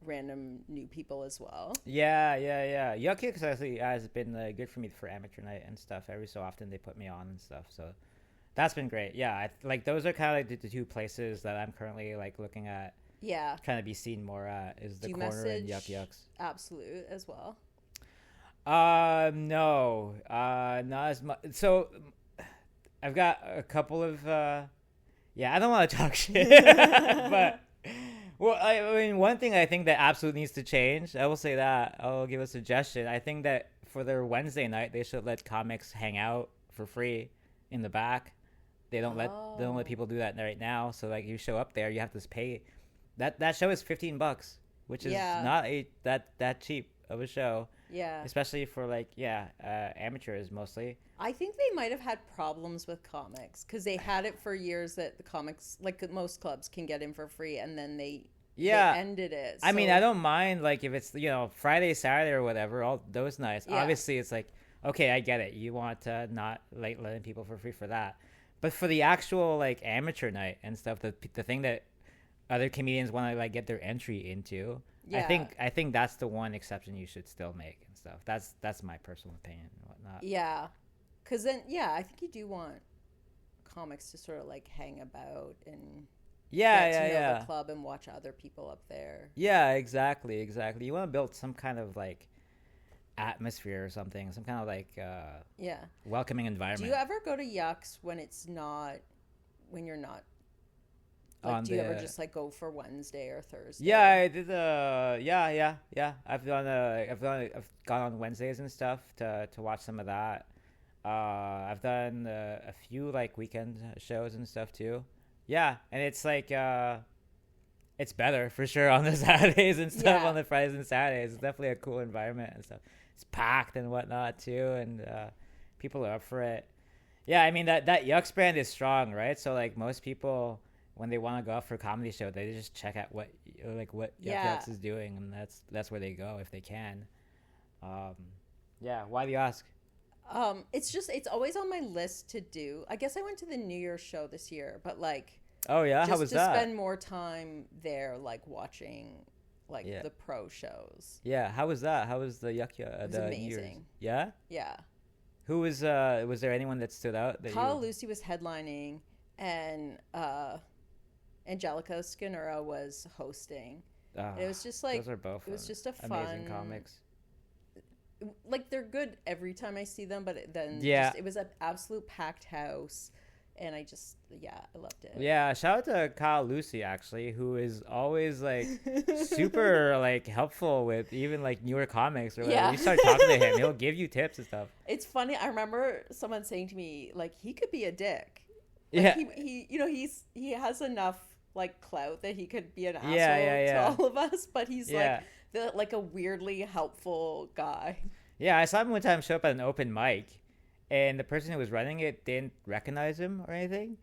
Speaker 1: random new people as well.
Speaker 2: Yeah. Yuck Yucks actually has been good for me for amateur night and stuff. Every so often they put me on and stuff, so that's been great. Yeah, like those are kind of like the two places that I'm currently like looking at.
Speaker 1: Yeah,
Speaker 2: trying to be seen more at is the corner and Yuck Yucks.
Speaker 1: Absolute as well.
Speaker 2: No, not as much. So I've got a couple of I don't want to talk shit, but. Well, I mean, one thing I think that absolutely needs to change, I will say that, I'll give a suggestion. I think that for their Wednesday night, they should let comics hang out for free in the back. They don't let people do that right now. So like you show up there, you have to pay. That show is $15, which is not that cheap of a show.
Speaker 1: Yeah.
Speaker 2: Especially for like amateurs mostly.
Speaker 1: I think they might have had problems with comics because they had it for years that the comics, like most clubs, can get in for free, and then they ended it. So.
Speaker 2: I mean, I don't mind like if it's Friday, Saturday, or whatever. All those nights. Yeah. Obviously, it's like okay, I get it. You want to not like letting people for free for that, but for the actual like amateur night and stuff, the thing that other comedians want to like get their entry into. Yeah. I think that's the one exception you should still make and stuff. That's my personal opinion and whatnot.
Speaker 1: Yeah. Because then, I think you do want comics to sort of like hang about and get to know the club and watch other people up there.
Speaker 2: Yeah, exactly. You want to build some kind of like atmosphere or something, some kind of like welcoming environment.
Speaker 1: Do you ever go to Yucks when you're not? Like, do you ever just like go for Wednesday or Thursday?
Speaker 2: Yeah, I did. Yeah. I've gone on Wednesdays and stuff to watch some of that. I've done a few like weekend shows and stuff too. Yeah, and it's like it's better for sure on the Saturdays and stuff. On the Fridays and Saturdays. It's definitely a cool environment and stuff. It's packed and whatnot too, and people are up for it. Yeah, I mean that Yucks brand is strong, right? So like most people, when they want to go out for a comedy show, they just check out what Yuck Yucks is doing, and that's where they go if they can. Why do you ask?
Speaker 1: It's always on my list to do. I guess I went to the New Year's show this year, but like,
Speaker 2: oh yeah, how was that?
Speaker 1: Just to spend more time there, like watching like the pro shows.
Speaker 2: Yeah, how was that? How was the Yuck Yucks?
Speaker 1: It was amazing.
Speaker 2: Yeah.
Speaker 1: Yeah.
Speaker 2: Who was there anyone that stood out?
Speaker 1: Kyle Lucy was headlining, and Angelica Skinera was hosting. It was just like
Speaker 2: those are both. It
Speaker 1: was just a fun
Speaker 2: amazing comics.
Speaker 1: Like they're good every time I see them, but it was an absolute packed house, and I loved it.
Speaker 2: Yeah, shout out to Kyle Lucy actually, who is always like super like helpful with even like newer comics or whatever. You start talking to him, he'll give you tips and stuff.
Speaker 1: It's funny. I remember someone saying to me like he could be a dick. Like, he has enough like clout that he could be an asshole to all of us, but he's like a weirdly helpful guy.
Speaker 2: Yeah, I saw him one time show up at an open mic, and the person who was running it didn't recognize him or anything,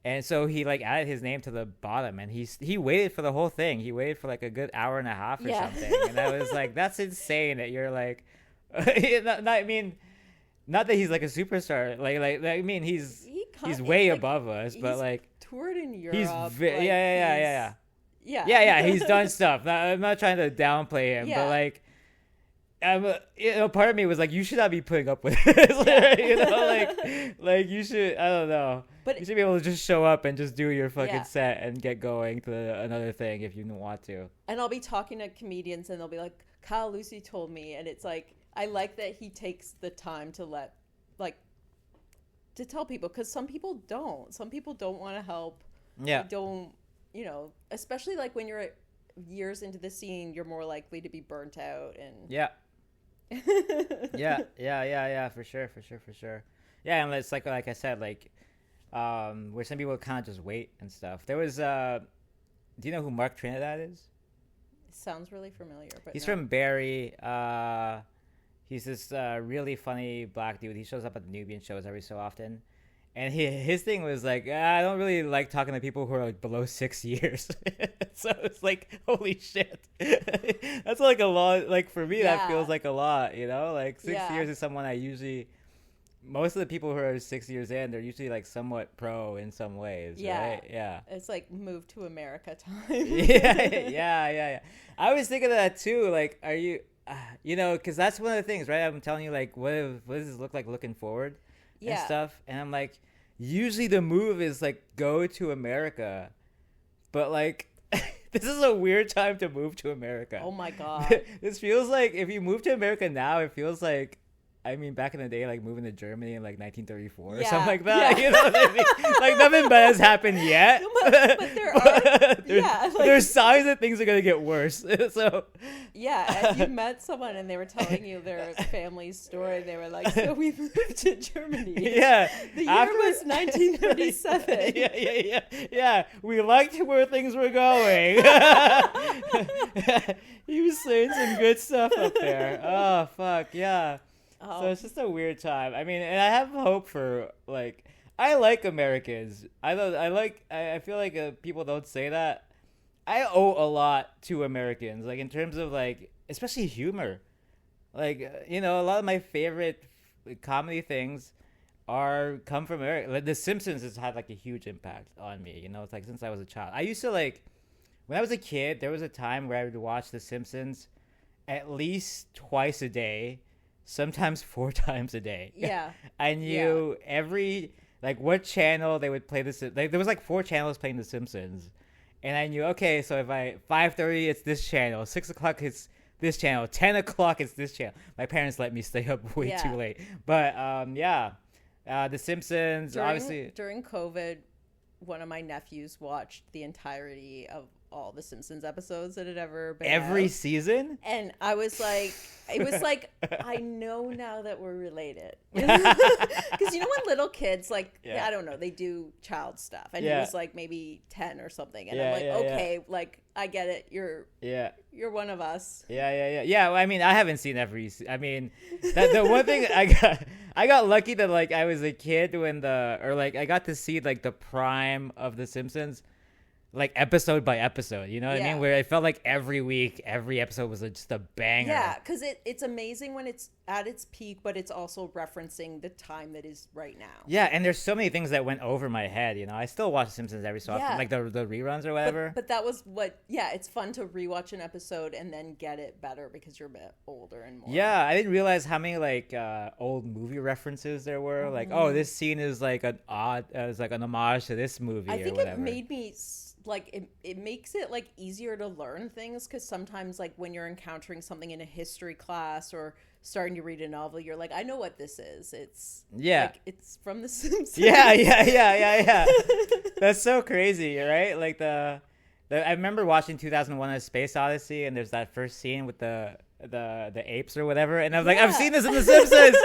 Speaker 2: and so he like added his name to the bottom, and he waited for the whole thing. He waited for like a good hour and a half or something, and I was like, that's insane that you're like, I mean, not that he's like a superstar, like I mean he's way above us, but like
Speaker 1: toured in Europe.
Speaker 2: He's done stuff. I'm not trying to downplay him, but like, part of me was like, you should not be putting up with this. like you should. I don't know. But you should be able to just show up and just do your fucking set and get going to another thing if you want to.
Speaker 1: And I'll be talking to comedians, and they'll be like, Kyle Lucy told me, and it's like, I like that he takes the time to to tell people, because some people don't. Some people don't want to help.
Speaker 2: Yeah.
Speaker 1: They don't, especially like when you're years into the scene, you're more likely to be burnt out. And
Speaker 2: yeah. Yeah, for sure. Yeah, and it's like I said, like where some people kind of just wait and stuff. There was do you know who Mark Trinidad is?
Speaker 1: Sounds really familiar, but
Speaker 2: he's from Barrie. He's this really funny black dude. He shows up at the Nubian shows every so often. And his thing was like, I don't really like talking to people who are like below 6 years. So it's like, holy shit. That's like a lot. Like for me, that feels like a lot, you know? Like 6 years is someone I usually, most of the people who are 6 years in, they're usually like somewhat pro in some ways, right? Yeah.
Speaker 1: It's like move to America time.
Speaker 2: yeah. I was thinking of that too. Like, are you, you know, because that's one of the things, right? I'm telling you, like, what does this look like looking forward? And stuff, and I'm like, usually the move is like go to America, but like this is a weird time to move to America.
Speaker 1: Oh my god.
Speaker 2: This feels like if you move to America now, it feels like, I mean, back in the day, like moving to Germany in like 1934 or something like that. You know what I mean? Like nothing bad has happened yet.
Speaker 1: But there are,
Speaker 2: there's signs that things are gonna get worse. So
Speaker 1: if you met someone and they were telling you their family's story, they were like, "So we moved to Germany."
Speaker 2: Yeah,
Speaker 1: the year was 1937.
Speaker 2: Yeah. We liked where things were going. He was saying some good stuff up there. Oh fuck yeah. So it's just a weird time. I mean, and I have hope for, like, I like Americans. I feel like people don't say that. I owe a lot to Americans, like in terms of like, especially humor. Like, you know, a lot of my favorite comedy things come from America. Like, The Simpsons has had like a huge impact on me. You know, it's like since I was a child. I used to like, when I was a kid, there was a time where I would watch The Simpsons at least twice a day. Sometimes 4 times a day.
Speaker 1: Yeah.
Speaker 2: I knew every, like, what channel they would play this. Like, there was like 4 channels playing The Simpsons, and I knew, okay, so if 5:30 it's this channel, 6 o'clock it's this channel, 10 o'clock it's this channel. My parents let me stay up way too late, but The Simpsons obviously
Speaker 1: during COVID. One of my nephews watched the entirety of all the Simpsons episodes that had ever been
Speaker 2: every
Speaker 1: out.
Speaker 2: Season,
Speaker 1: and I was like, it was like, I know now that we're related, because you know when little kids like I don't know, they do child stuff, and he was like maybe 10 or something, and I'm like, okay, like I get it, you're one of us.
Speaker 2: Yeah. Well, I mean, I haven't seen every. I mean, the one thing I got lucky that like I was a kid when I got to see like the prime of The Simpsons, like episode by episode, you know what I mean? Where it felt like every week, every episode was just a banger.
Speaker 1: Yeah, because it's amazing when it's at its peak, but it's also referencing the time that is right now.
Speaker 2: Yeah, and there's so many things that went over my head, you know? I still watch Simpsons every so often, like the reruns or whatever.
Speaker 1: But that was it's fun to rewatch an episode and then get it better because you're a bit older and more.
Speaker 2: Yeah, I didn't realize how many like old movie references there were. Like, oh, this scene is like an homage to this movie or whatever. I think
Speaker 1: it made me... like it makes it like easier to learn things, because sometimes like when you're encountering something in a history class or starting to read a novel, you're like, I know what this is. It's like, it's from The Simpsons.
Speaker 2: Yeah. That's so crazy, right? Like I remember watching 2001: A Space Odyssey, and there's that first scene with the apes or whatever, and I was like, I've seen this in The Simpsons.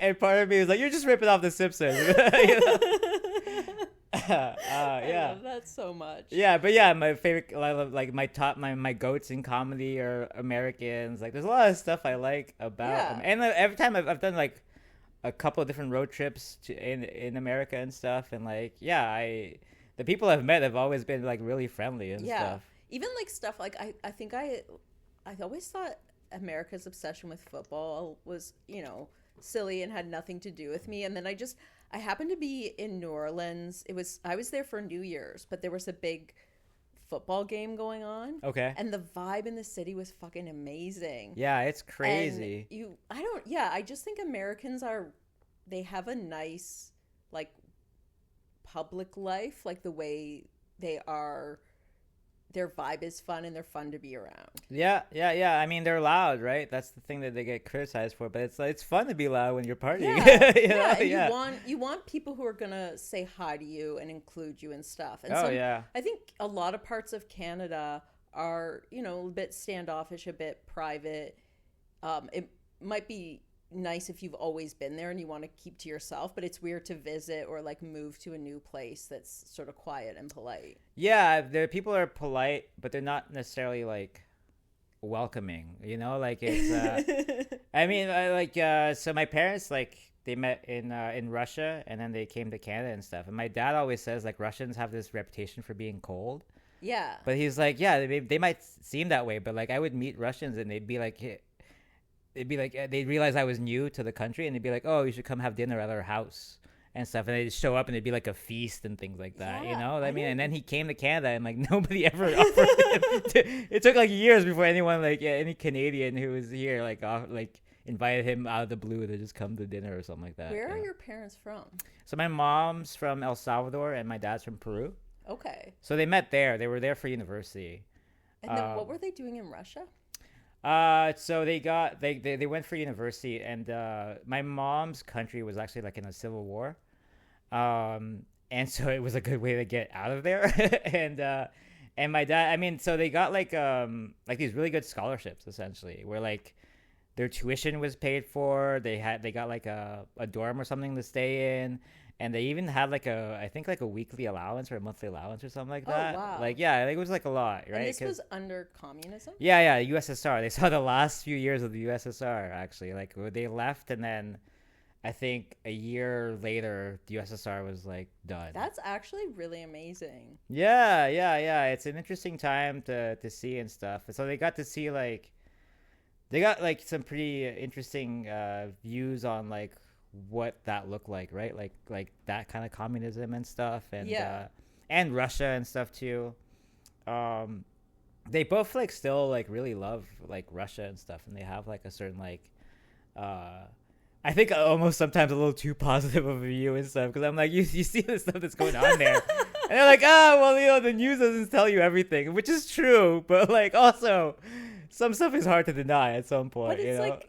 Speaker 2: And part of me was like, you're just ripping off The Simpsons. You know?
Speaker 1: I love that so much.
Speaker 2: Yeah, but my favorite, like my goats in comedy are Americans. Like, there's a lot of stuff I like about them. And every time I've done like a couple of different road trips in America and stuff, and like the people I've met have always been like really friendly and stuff.
Speaker 1: Even like stuff like I think I always thought America's obsession with football was, you know, silly and had nothing to do with me, and then I happened to be in New Orleans. I was there for New Year's, but there was a big football game going on.
Speaker 2: Okay.
Speaker 1: And the vibe in the city was fucking amazing.
Speaker 2: Yeah, it's crazy.
Speaker 1: And I just think Americans they have a nice like public life, like the way they are their vibe is fun and they're fun to be around.
Speaker 2: Yeah. I mean, they're loud, right? That's the thing that they get criticized for. But it's fun to be loud when you're partying.
Speaker 1: And you want people who are gonna say hi to you and include you and stuff. And I think a lot of parts of Canada are, you know, a bit standoffish, a bit private. It might be nice if you've always been there and you want to keep to yourself, but it's weird to visit or like move to a new place that's sort of quiet and polite.
Speaker 2: Yeah, the people are polite, but they're not necessarily like welcoming, you know, like it's I mean, so my parents, like, they met in Russia, and then they came to Canada and stuff, and my dad always says like Russians have this reputation for being cold.
Speaker 1: Yeah,
Speaker 2: but he's like, yeah, they might seem that way, but like I would meet Russians and they'd be like, they'd realize I was new to the country, and they'd be like, oh, you should come have dinner at our house and stuff. And they'd show up and it'd be like a feast and things like that, you know what I mean? And then he came to Canada and like nobody ever offered him it took like years before anyone, like any Canadian who was here, like invited him out of the blue to just come to dinner or something like that.
Speaker 1: Where are your parents from?
Speaker 2: So my mom's from El Salvador and my dad's from Peru.
Speaker 1: Okay.
Speaker 2: So they met there. They were there for university.
Speaker 1: And then what were they doing in Russia?
Speaker 2: So they went for university, and my mom's country was actually like in a civil war, and so it was a good way to get out of there. and my dad, I mean, so they got like these really good scholarships essentially, where like their tuition was paid for. They got like a dorm or something to stay in. And they even had like I think like a weekly allowance or a monthly allowance or something like that.
Speaker 1: Oh, wow.
Speaker 2: Like, yeah, I think it was like a lot, right?
Speaker 1: And this was under communism?
Speaker 2: Yeah, USSR. They saw the last few years of the USSR, actually. Like, they left, and then I think a year later, the USSR was like done.
Speaker 1: That's actually really amazing.
Speaker 2: Yeah. It's an interesting time to see and stuff. So they got to see they got like some pretty interesting views on like what that looked like, right? Like that kind of communism and stuff, and Russia and stuff too. They both like still like really love like Russia and stuff, and they have like a certain like I think almost sometimes a little too positive of a view and stuff, because I'm like, you see the stuff that's going on there, and they're like, well, you know, the news doesn't tell you everything, which is true, but like also some stuff is hard to deny at some point.
Speaker 1: But it's like,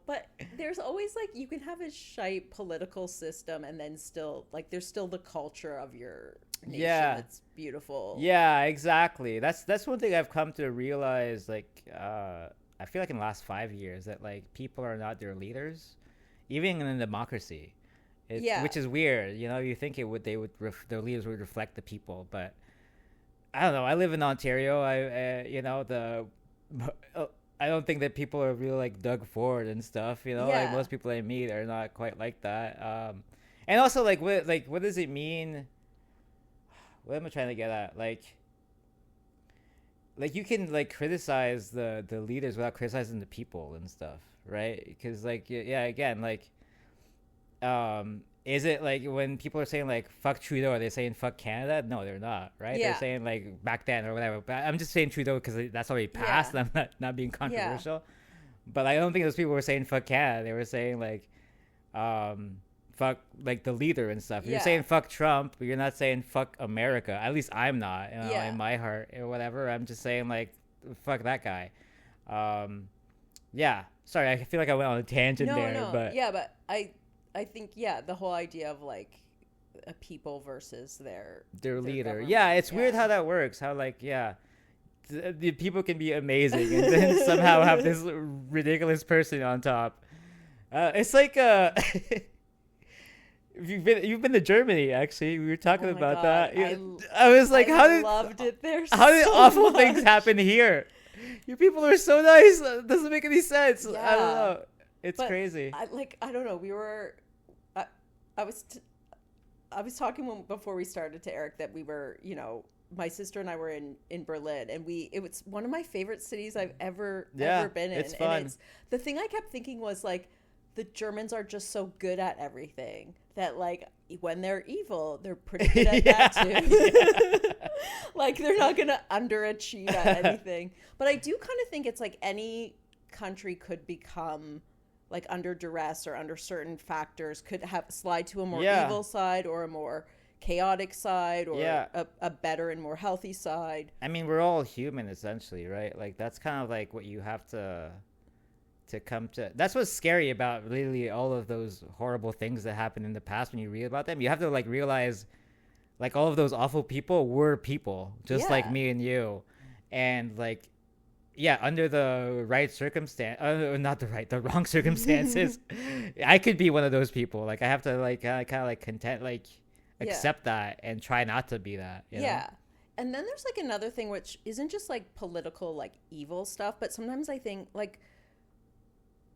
Speaker 1: but there's always like, you can have a shite political system and then still like there's still the culture of your nation that's beautiful.
Speaker 2: Yeah, exactly. That's one thing I've come to realize, like I feel like in the last 5 years, that like people are not their leaders, even in a democracy. Which is weird. You know, you think their leaders would reflect the people, but I don't know. I live in Ontario. I don't think that people are really like Doug Ford and stuff. You know, like most people I meet are not quite like that. And also, what does it mean? What am I trying to get at? Like you can like criticize the leaders without criticizing the people and stuff, right? Because again, is it like when people are saying like fuck Trudeau, are they saying fuck Canada? No, they're not, right? They're saying like back then or whatever. But I'm just saying Trudeau because that's already passed. And I'm not being controversial. But I don't think those people were saying fuck Canada. They were saying like fuck like the leader and stuff. You're saying fuck Trump, but you're not saying fuck America. At least I'm not, in my heart or whatever. I'm just saying like fuck that guy. Sorry, I feel like I went on a tangent but
Speaker 1: I think the whole idea of like a people versus their
Speaker 2: leader. Yeah, it's weird how that works. How like the people can be amazing and then somehow have this ridiculous person on top. It's like you've been to Germany, actually. We were talking about that. I was like,
Speaker 1: I loved it there.
Speaker 2: How did awful things happen here? Your people are so nice. It doesn't make any sense. I don't know. It's crazy.
Speaker 1: I don't know. We were, I was talking before we started to Eric that we were, my sister and I were in Berlin, and it was one of my favorite cities I've ever been in.
Speaker 2: It's fun.
Speaker 1: And the thing I kept thinking was like, the Germans are just so good at everything that like when they're evil, they're pretty good at that too. Like they're not going to underachieve at anything. But I do kind of think it's like any country could become like under duress or under certain factors could slide to a more evil side or a more chaotic side or a better and more healthy side.
Speaker 2: I mean, we're all human essentially, right? Like that's kind of like what you have to come to. That's what's scary about really all of those horrible things that happened in the past. When you read about them, you have to like realize like all of those awful people were people just like me and you, and like under the right circumstance, the wrong circumstances, I could be one of those people. Like I have to like kind of like accept that and try not to be that. You know?
Speaker 1: And then there's like another thing which isn't just like political like evil stuff, but sometimes I think like,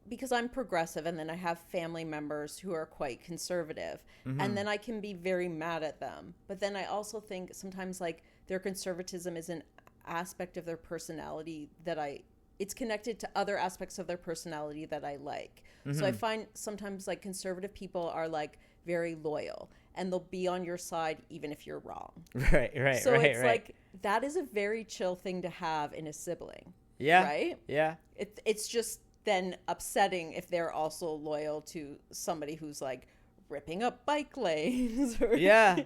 Speaker 1: because I'm progressive and then I have family members who are quite conservative, and then I can be very mad at them. But then I also think sometimes like their conservatism is an aspect of their personality that it's connected to other aspects of their personality that I like. So I find sometimes like conservative people are like very loyal and they'll be on your side even if you're wrong.
Speaker 2: Right.
Speaker 1: So it's like, that is a very chill thing to have in a sibling. Yeah. Right?
Speaker 2: Yeah.
Speaker 1: It's just then upsetting if they're also loyal to somebody who's like ripping up bike lanes.
Speaker 2: Yeah.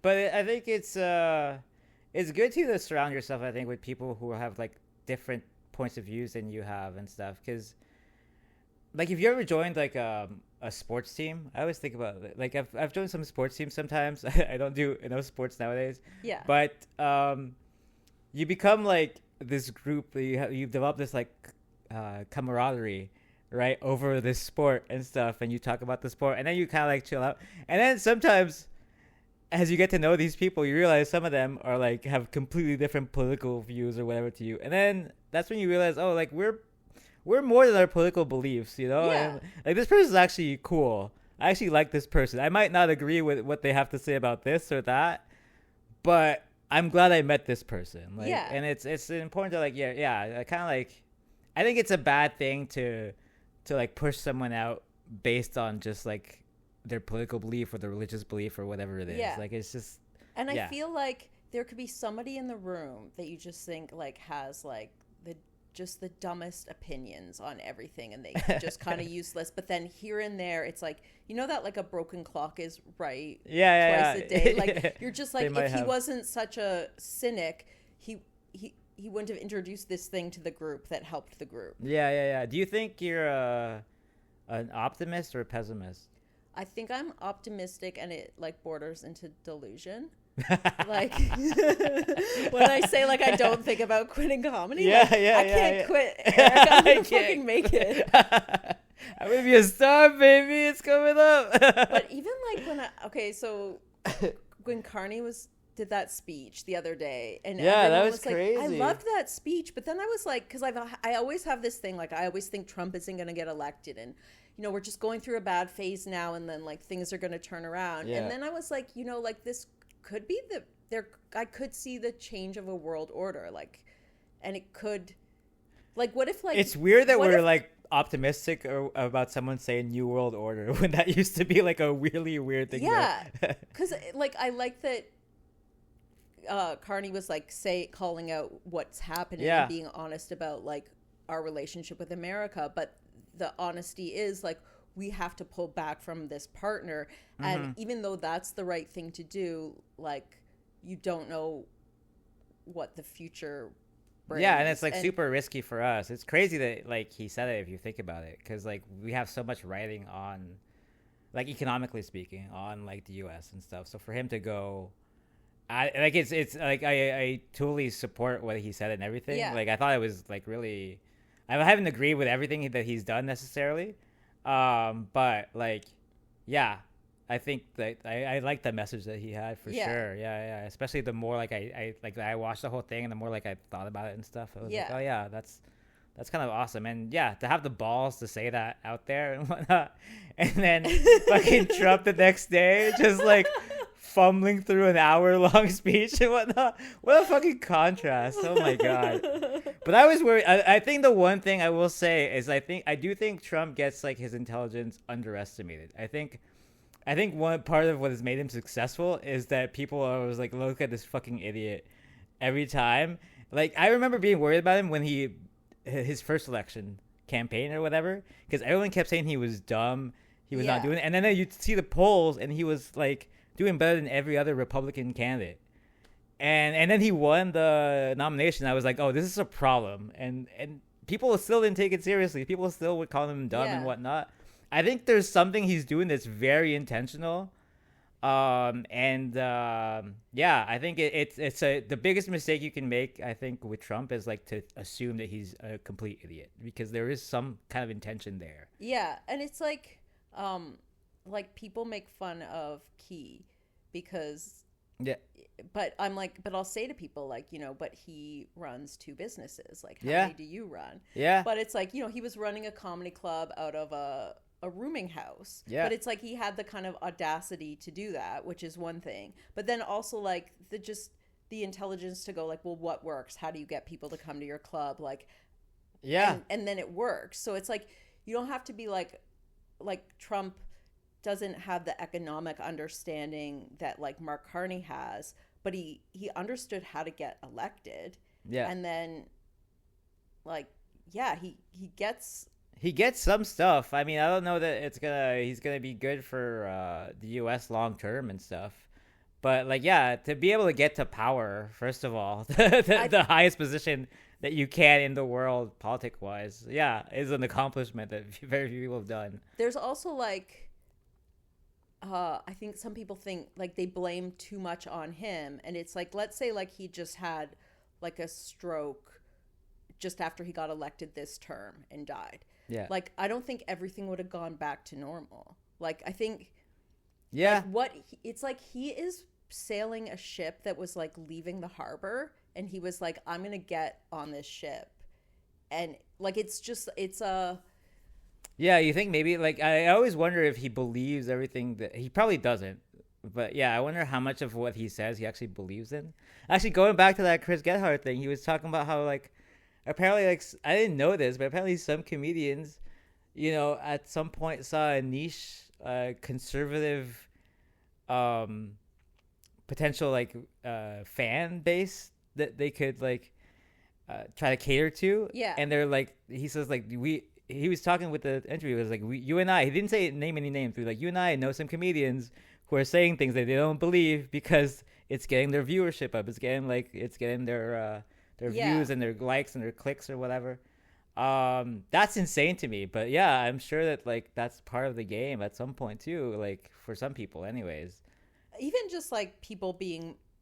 Speaker 2: But I think it's good to surround yourself, I think, with people who have like different points of views than you have and stuff. Because like if you ever joined like a sports team, I always think about it. Like I've joined some sports teams sometimes. I don't do enough sports nowadays.
Speaker 1: Yeah.
Speaker 2: But you become like this group. You've developed this like camaraderie, right, over this sport and stuff, and you talk about the sport, and then you kind of like chill out, and then sometimes as you get to know these people, you realize some of them are like have completely different political views or whatever to you, and then that's when you realize, oh, like we're more than our political beliefs, you know. And like this person's actually cool. I actually like this person. I might not agree with what they have to say about this or that, but I'm glad I met this person. Like, and it's important to like I kind of like, I think it's a bad thing to like push someone out based on just like their political belief or their religious belief or whatever it is. Like it's just.
Speaker 1: And I feel like there could be somebody in the room that you just think like has like the dumbest opinions on everything, and they just kind of useless. But then here and there, it's like, you know that like a broken clock is right twice a day. Like you're just like, if he wasn't such a cynic, he wouldn't have introduced this thing to the group that helped the group.
Speaker 2: Yeah. Do you think you're an optimist or a pessimist?
Speaker 1: I think I'm optimistic, and it like borders into delusion. Like when I say like I don't think about quitting comedy, I can't quit, Eric. I'm gonna fucking make it.
Speaker 2: I'm gonna be a star, baby. It's coming up.
Speaker 1: But even like so when Carney did that speech the other day, and
Speaker 2: that was
Speaker 1: like,
Speaker 2: crazy.
Speaker 1: I loved that speech, but then I was like, because I always have this thing, like I always think Trump isn't gonna get elected, and you know we're just going through a bad phase now, and then like things are gonna turn around, and then I was like, you know, like this could be I could see the change of a world order, like, and it could, like, what if like
Speaker 2: it's weird that we're like optimistic about someone saying new world order when that used to be like a really weird thing.
Speaker 1: Because like I like that Carney was like calling out what's happening and being honest about like our relationship with America, but the honesty is like we have to pull back from this partner, and even though that's the right thing to do, like you don't know what the future brings.
Speaker 2: And it's like super risky for us. It's crazy that like he said it if you think about it, because like we have so much writing on, like economically speaking, on like the US and stuff. So for him to go, it's like I totally support what he said and everything. Like I thought it was like really, I haven't agreed with everything that he's done necessarily, but like I think that I like the message that he had for sure. Especially the more like I watched the whole thing, and the more like I thought about it and stuff, I was like, oh yeah, that's kind of awesome. And to have the balls to say that out there and whatnot, and then fucking Trump the next day just like fumbling through an hour-long speech and whatnot. What a fucking contrast. Oh my god. But I was worried. I think the one thing I will say is I do think Trump gets like his intelligence underestimated. I think one part of what has made him successful is that people are always like, look at this fucking idiot every time. Like I remember being worried about him when his first election campaign or whatever, because everyone kept saying he was dumb, he was not doing it, and then you see the polls and he was like doing better than every other Republican candidate. And then he won the nomination. I was like, oh, this is a problem. And people still didn't take it seriously. People still would call him dumb and whatnot. I think there's something he's doing that's very intentional. I think it's the biggest mistake you can make, I think, with Trump is like to assume that he's a complete idiot, because there is some kind of intention there.
Speaker 1: Yeah, and it's like people make fun of Key because but I'm like, but I'll say to people like, but he runs 2 businesses. Like, how many do you run?
Speaker 2: Yeah.
Speaker 1: But it's like, he was running a comedy club out of a rooming house.
Speaker 2: Yeah.
Speaker 1: But it's like he had the kind of audacity to do that, which is one thing. But then also like the intelligence to go like, well, what works? How do you get people to come to your club? Like, and then it works. So it's like, you don't have to be like Trump doesn't have the economic understanding that like Mark Carney has, but he understood how to get elected. Yeah. And then like, he gets
Speaker 2: some stuff. I mean, I don't know that he's gonna be good for the US long term and stuff. But like, to be able to get to power, first of all, the highest position that you can in the world politic wise, is an accomplishment that very few people have done.
Speaker 1: There's also like I think some people think like they blame too much on him, and it's like, let's say like he just had like a stroke just after he got elected this term and died. Yeah. Like, I don't think everything would have gone back to normal. Like, I think it's like he is sailing a ship that was like leaving the harbor, and he was like, I'm gonna get on this ship. And like, it's a
Speaker 2: Yeah, you think maybe, like, I always wonder if he believes everything that he probably doesn't. But I wonder how much of what he says he actually believes in. Actually, going back to that Chris Gethard thing, he was talking about how, like, apparently, like, I didn't know this, but apparently some comedians, at some point saw a niche, conservative, potential, like, fan base that they could, like, try to cater to. Yeah. And they're like, he says, like, he was talking with the interview. It was like, you and I, he didn't name any names. He was like, you and I know some comedians who are saying things that they don't believe because it's getting their viewership up. It's getting their views and their likes and their clicks or whatever. That's insane to me. But I'm sure that like that's part of the game at some point too. Like for some people, anyways.
Speaker 1: Even just like people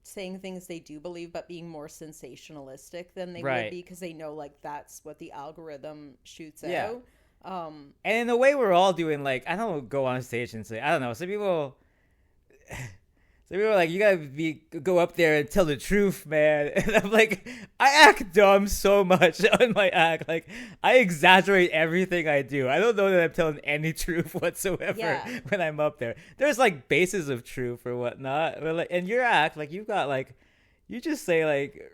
Speaker 1: saying things they do believe, but being more sensationalistic than they would be because they know like that's what the algorithm shoots out.
Speaker 2: And in a way, we're all doing like, I don't go on stage and say, I don't know. Some people are like, you gotta go up there and tell the truth, man. And I'm like, I act dumb so much on my act. Like, I exaggerate everything I do. I don't know that I'm telling any truth whatsoever when I'm up there. There's like bases of truth or whatnot. But like, and your act, like, you've got like, you just say like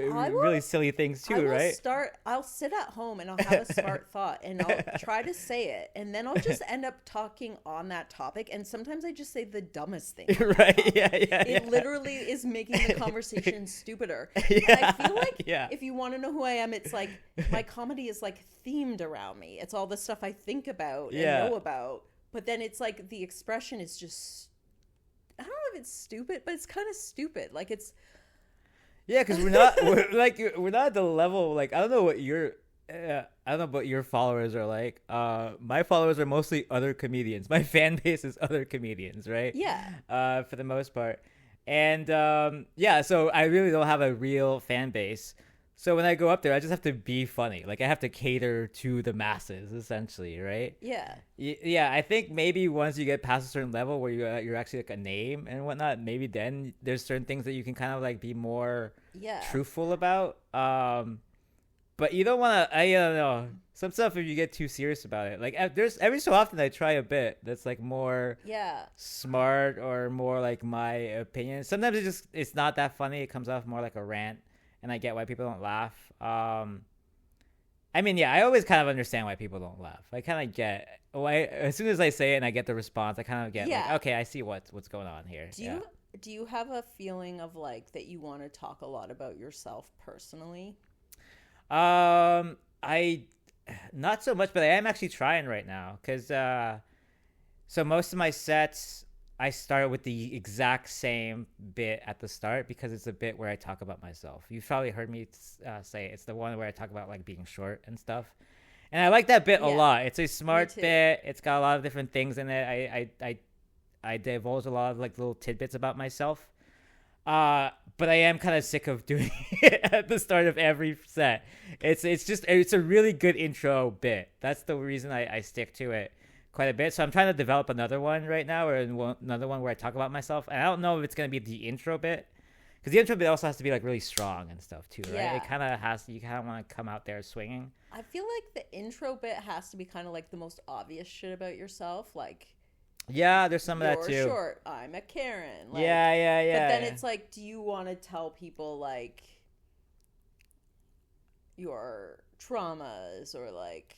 Speaker 2: really silly things too, right?
Speaker 1: I'll sit at home and I'll have a smart thought and I'll try to say it, and then I'll just end up talking on that topic, and sometimes I just say the dumbest thing.
Speaker 2: Right.
Speaker 1: It literally is making the conversation stupider. And I feel like if you want to know who I am, it's like my comedy is like themed around me. It's all the stuff I think about and know about. But then it's like the expression is just, I don't know if it's stupid, but it's kind of stupid. Like it's
Speaker 2: because we're not at the level, like, I don't know what your followers are like. My followers are mostly other comedians. My fan base is other comedians, right? Yeah. For the most part. And so I really don't have a real fan base. So when I go up there, I just have to be funny. Like, I have to cater to the masses, essentially, right? Yeah. Yeah, I think maybe once you get past a certain level where you're actually like a name and whatnot, maybe then there's certain things that you can kind of like be more truthful about. But you don't want to, I don't know, some stuff if you get too serious about it. Like, there's every so often I try a bit that's like more smart or more like my opinion. Sometimes it's not that funny. It comes off more like a rant. And I get why people don't laugh. I mean, I always kind of understand why people don't laugh. I kind of get as soon as I say it and I get the response, I kind of get like, okay, I see what's going on here.
Speaker 1: Do you have a feeling of like that you want to talk a lot about yourself personally?
Speaker 2: I not so much, but I am actually trying right now because so most of my sets I start with the exact same bit at the start because it's a bit where I talk about myself. You've probably heard me say it's the one where I talk about like being short and stuff. And I like that bit a lot. It's a smart bit. It's got a lot of different things in it. I divulge a lot of like little tidbits about myself. But I am kind of sick of doing it at the start of every set. It's a really good intro bit. That's the reason I stick to it quite a bit. So I'm trying to develop another one right now, or another one where I talk about myself. And I don't know if it's going to be the intro bit, because the intro bit also has to be like really strong and stuff too, right? Yeah. It kind of has to, you kind of want to come out there swinging.
Speaker 1: I feel like the intro bit has to be kind of like the most obvious shit about yourself, like,
Speaker 2: yeah, there's some of that too.
Speaker 1: You're short, I'm a Karen. Like,
Speaker 2: yeah.
Speaker 1: But then it's like, do you want to tell people like your traumas, or like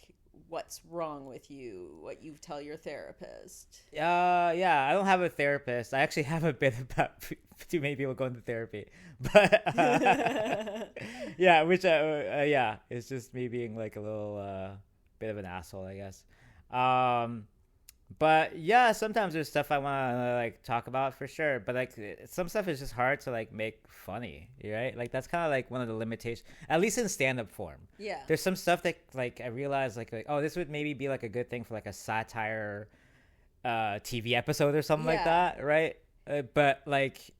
Speaker 1: what's wrong with you, what you tell your therapist?
Speaker 2: Yeah, I don't have a therapist. I actually have a bit about too many people going to therapy, but yeah, which yeah, it's just me being like a little bit of an asshole, I guess. But yeah, sometimes there's stuff I want to like talk about for sure, but like some stuff is just hard to like make funny, right? Like that's kind of like one of the limitations, at least in stand-up form. Yeah. There's some stuff that like I realize like oh, this would maybe be like a good thing for like a satire TV episode or something like that, right? But like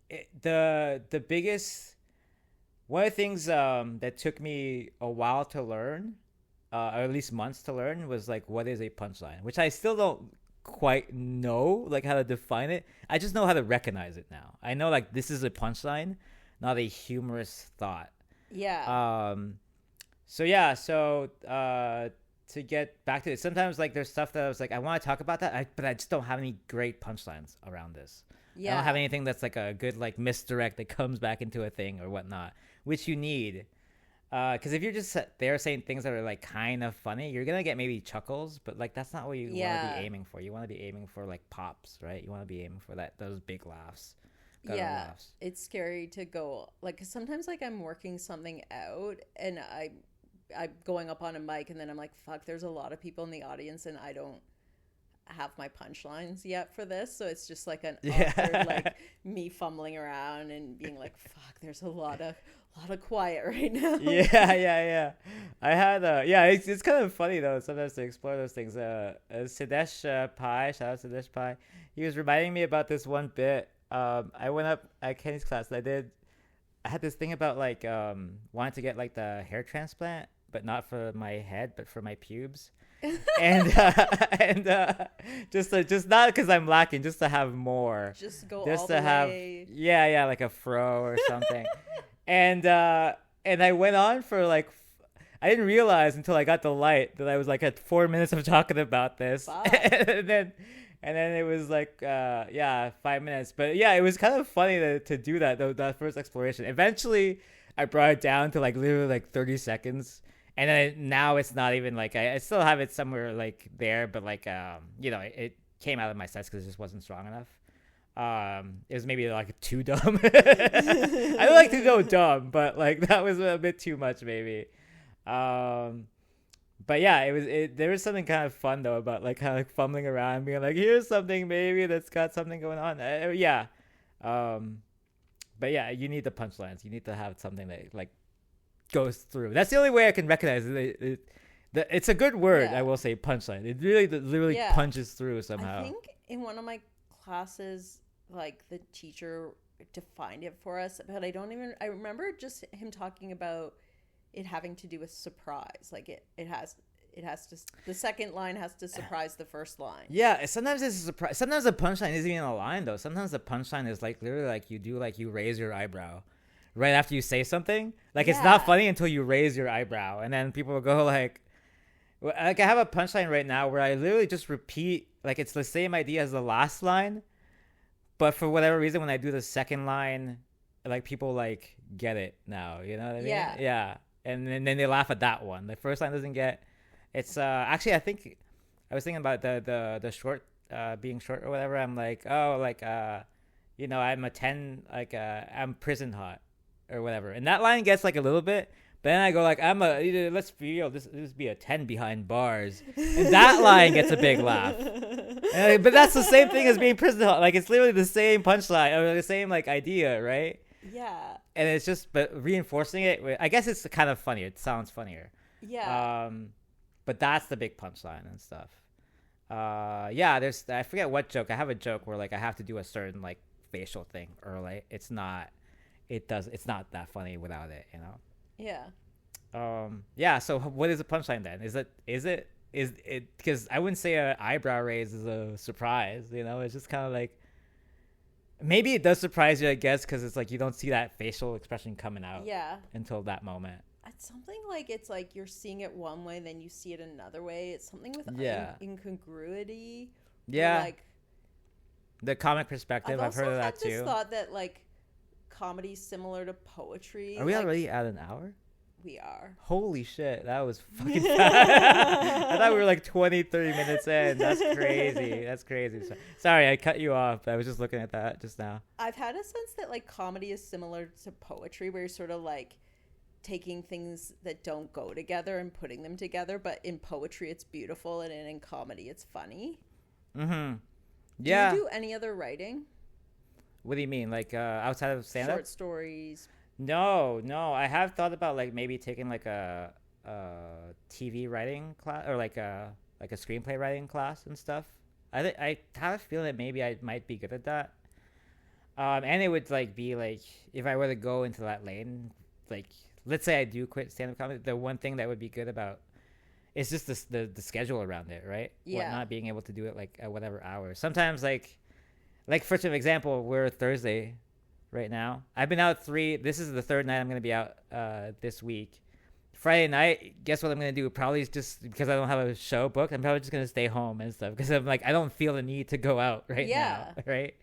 Speaker 2: the biggest one of the things that took me a while to learn, or at least months to learn, was like what is a punchline, which I still don't quite know like how to define it. I just know how to recognize it now. I know like this is a punchline, not a humorous thought. Yeah. So to get back to it, sometimes like there's stuff that I was like I want to talk about that, but I just don't have any great punchlines around this. Yeah. I don't have anything that's like a good like misdirect that comes back into a thing or whatnot, which you need. Because if you're just there saying things that are like kind of funny, you're gonna get maybe chuckles, but like that's not what you want to be aiming for. You want to be aiming for like pops, right? You want to be aiming for those big laughs. Laughs.
Speaker 1: It's scary to go like, 'cause sometimes like I'm working something out and I'm going up on a mic and then I'm like, fuck, there's a lot of people in the audience and I don't have my punchlines yet for this, so it's just like an awkward like me fumbling around and being like, fuck, there's a lot of quiet right now.
Speaker 2: Yeah. I had it's kind of funny though sometimes to explore those things. Sidesh Pai, shout out Sidesh Pai, he was reminding me about this one bit. I went up at Kenny's class and I had this thing about like wanting to get like the hair transplant, but not for my head but for my pubes. and just not because I'm lacking, just to have more,
Speaker 1: just all to have way.
Speaker 2: Yeah, like a fro or something. and I went on for like I didn't realize until I got the light that I was like at 4 minutes of talking about this. and then it was like 5 minutes, but yeah, it was kind of funny to do that first exploration. Eventually I brought it down to like literally like 30 seconds. And then now it's not even like I still have it somewhere like there, but like it came out of my sets because it just wasn't strong enough. It was maybe like too dumb. I don't like to go dumb, but like that was a bit too much maybe. But yeah, there was something kind of fun though about like kind of like fumbling around and being like, here's something maybe that's got something going on. Yeah. But yeah, you need the punchlines. You need to have something that like goes through. That's the only way I can recognize it. It's a good word, I will say, punchline. It really punches through somehow.
Speaker 1: I think in one of my classes, like the teacher defined it for us, but I remember just him talking about it having to do with surprise. Like it has to, the second line has to surprise the first line.
Speaker 2: Yeah, sometimes it's a surprise. Sometimes the punchline isn't even a line though. Sometimes the punchline is like literally like you raise your eyebrow right after you say something. Like it's not funny until you raise your eyebrow, and then people will go like I have a punchline right now where I literally just repeat like it's the same idea as the last line, but for whatever reason when I do the second line, like people like get it now. You know what I mean? Yeah. And then they laugh at that one. The first line doesn't get. It's actually I think I was thinking about the short being short or whatever. I'm like I'm a 10 like I'm prison hot or whatever, and that line gets like a little bit, Then I go like, let's be real, this be a 10 behind bars, and that line gets a big laugh. But that's the same thing as being prison. Like, it's literally the same punchline or the same like idea, right?
Speaker 1: Yeah.
Speaker 2: And it's just, but reinforcing it. I guess it's kind of funnier. It sounds funnier.
Speaker 1: Yeah.
Speaker 2: But that's the big punchline and stuff. Yeah. I forget what joke. I have a joke where like I have to do a certain like facial thing, or like it's not that funny without it, you know.
Speaker 1: Yeah.
Speaker 2: Yeah. So what is the punchline then? Is it because I wouldn't say an eyebrow raise is a surprise, you know. It's just kind of like, maybe it does surprise you, I guess, because it's like you don't see that facial expression coming out until that moment.
Speaker 1: It's something like, it's like you're seeing it one way, then you see it another way. It's something with incongruity.
Speaker 2: Yeah. Like the comic perspective, I've heard of that too. I've
Speaker 1: just thought that like comedy is similar to poetry.
Speaker 2: Are we already at an hour?
Speaker 1: We are.
Speaker 2: Holy shit, that was fucking fast. I thought we were like 20, 30 minutes in. That's crazy. Sorry, I cut you off. I was just looking at that just now.
Speaker 1: I've had a sense that like comedy is similar to poetry, where you're sort of like taking things that don't go together and putting them together. But in poetry, it's beautiful, and in comedy, it's funny.
Speaker 2: Mm-hmm. Yeah.
Speaker 1: Do you do any other writing?
Speaker 2: What do you mean? Like outside of stand-up?
Speaker 1: Short stories.
Speaker 2: No. I have thought about like maybe taking like a TV writing class, or like a screenplay writing class and stuff. I have a feeling that maybe I might be good at that. And it would like be like, if I were to go into that lane, like let's say I do quit stand-up comedy, the one thing that would be good about it's just the schedule around it, right?
Speaker 1: Yeah.
Speaker 2: Not being able to do it like at whatever hours. Sometimes like for example, we're Thursday right now. I've been out this is the third night I'm going to be out this week. Friday night, guess what I'm going to do? Probably just because I don't have a show booked, I'm probably just going to stay home and stuff, because I'm like, I don't feel the need to go out now, right?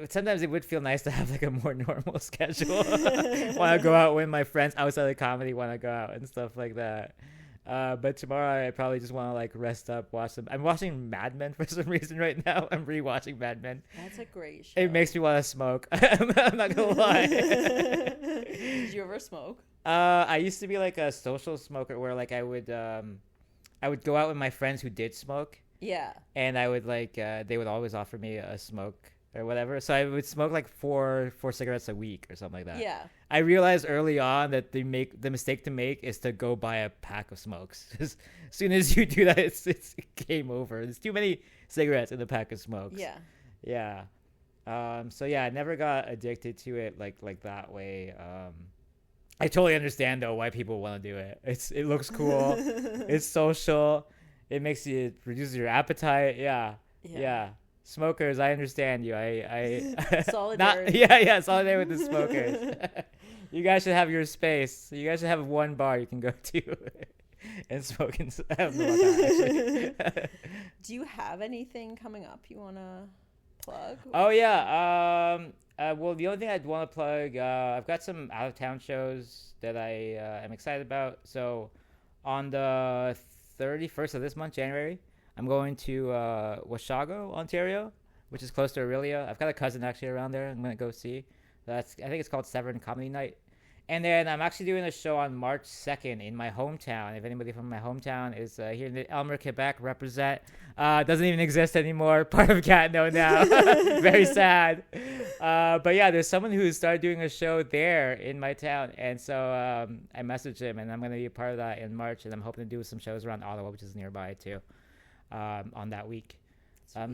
Speaker 2: Sometimes it would feel nice to have like a more normal schedule. Want to go out when my friends outside of comedy want to go out and stuff like that. But tomorrow I probably just want to like rest up, I'm watching Mad Men for some reason right now. I'm rewatching Mad Men.
Speaker 1: That's a great show.
Speaker 2: It makes me want to smoke. I'm not gonna lie.
Speaker 1: Did you ever smoke?
Speaker 2: I used to be like a social smoker, where like I would go out with my friends who did smoke.
Speaker 1: Yeah.
Speaker 2: And I would like they would always offer me a smoke or whatever, so I would smoke like four cigarettes a week or something like that.
Speaker 1: Yeah. I
Speaker 2: realized early on that the mistake to make is to go buy a pack of smokes. As soon as you do that, it's game over. There's too many cigarettes in the pack of smokes. Yeah. So yeah, I never got addicted to it like that way. I totally understand though why people want to do it. It looks cool. It's social. It reduces your appetite. Yeah. Smokers, I understand you. I
Speaker 1: solidarity.
Speaker 2: Solidarity with the smokers. You guys should have your space. You guys should have one bar you can go to and smoke. I don't know about that, actually.
Speaker 1: Do you have anything coming up you want to plug?
Speaker 2: Oh yeah. Well, the only thing I'd want to plug, I've got some out of town shows that I am excited about. So on the 31st of this month, January, I'm going to Washago, Ontario, which is close to Aurelia. I've got a cousin actually around there. I'm going to go see. I think it's called Severn Comedy Night. And then I'm actually doing a show on March 2nd in my hometown. If anybody from my hometown is here in Elmer, Quebec, represent. Doesn't even exist anymore. Part of Gatineau now. Very sad. But yeah, there's someone who started doing a show there in my town. And so I messaged him, and I'm going to be a part of that in March. And I'm hoping to do some shows around Ottawa, which is nearby too. On that week. So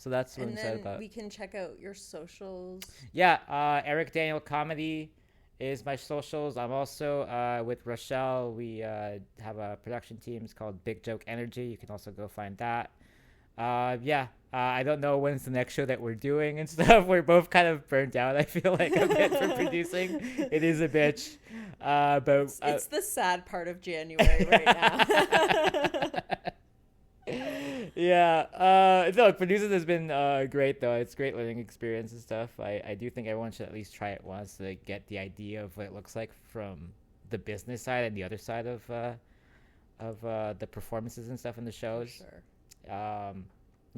Speaker 2: that's what I'm excited about.
Speaker 1: We can check out your socials.
Speaker 2: Erick Daniel Comedy is my socials. I'm also with Rochelle. We have a production team. It's called Big Joke Energy. You can also go find that. I don't know when's the next show that we're doing and stuff. We're both kind of burnt out, I feel like, a bit for producing. It is a bitch. But
Speaker 1: it's the sad part of January right now.
Speaker 2: Producing has been great though. It's a great learning experience and stuff. I do think everyone should at least try it once to get the idea of what it looks like from the business side and the other side of the performances and stuff in the shows.
Speaker 1: For sure.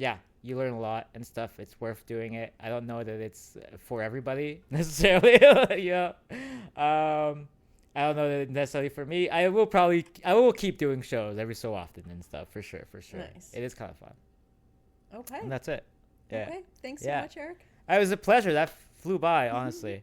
Speaker 2: yeah, you learn a lot and stuff. It's worth doing it. I don't know that it's for everybody necessarily. Yeah. I don't know that it's necessarily for me. I will keep doing shows every so often and stuff for sure.
Speaker 1: Nice.
Speaker 2: It is kind of fun.
Speaker 1: Okay.
Speaker 2: And that's it. Yeah.
Speaker 1: Okay. Thanks so much, Eric.
Speaker 2: It was a pleasure. That flew by, honestly.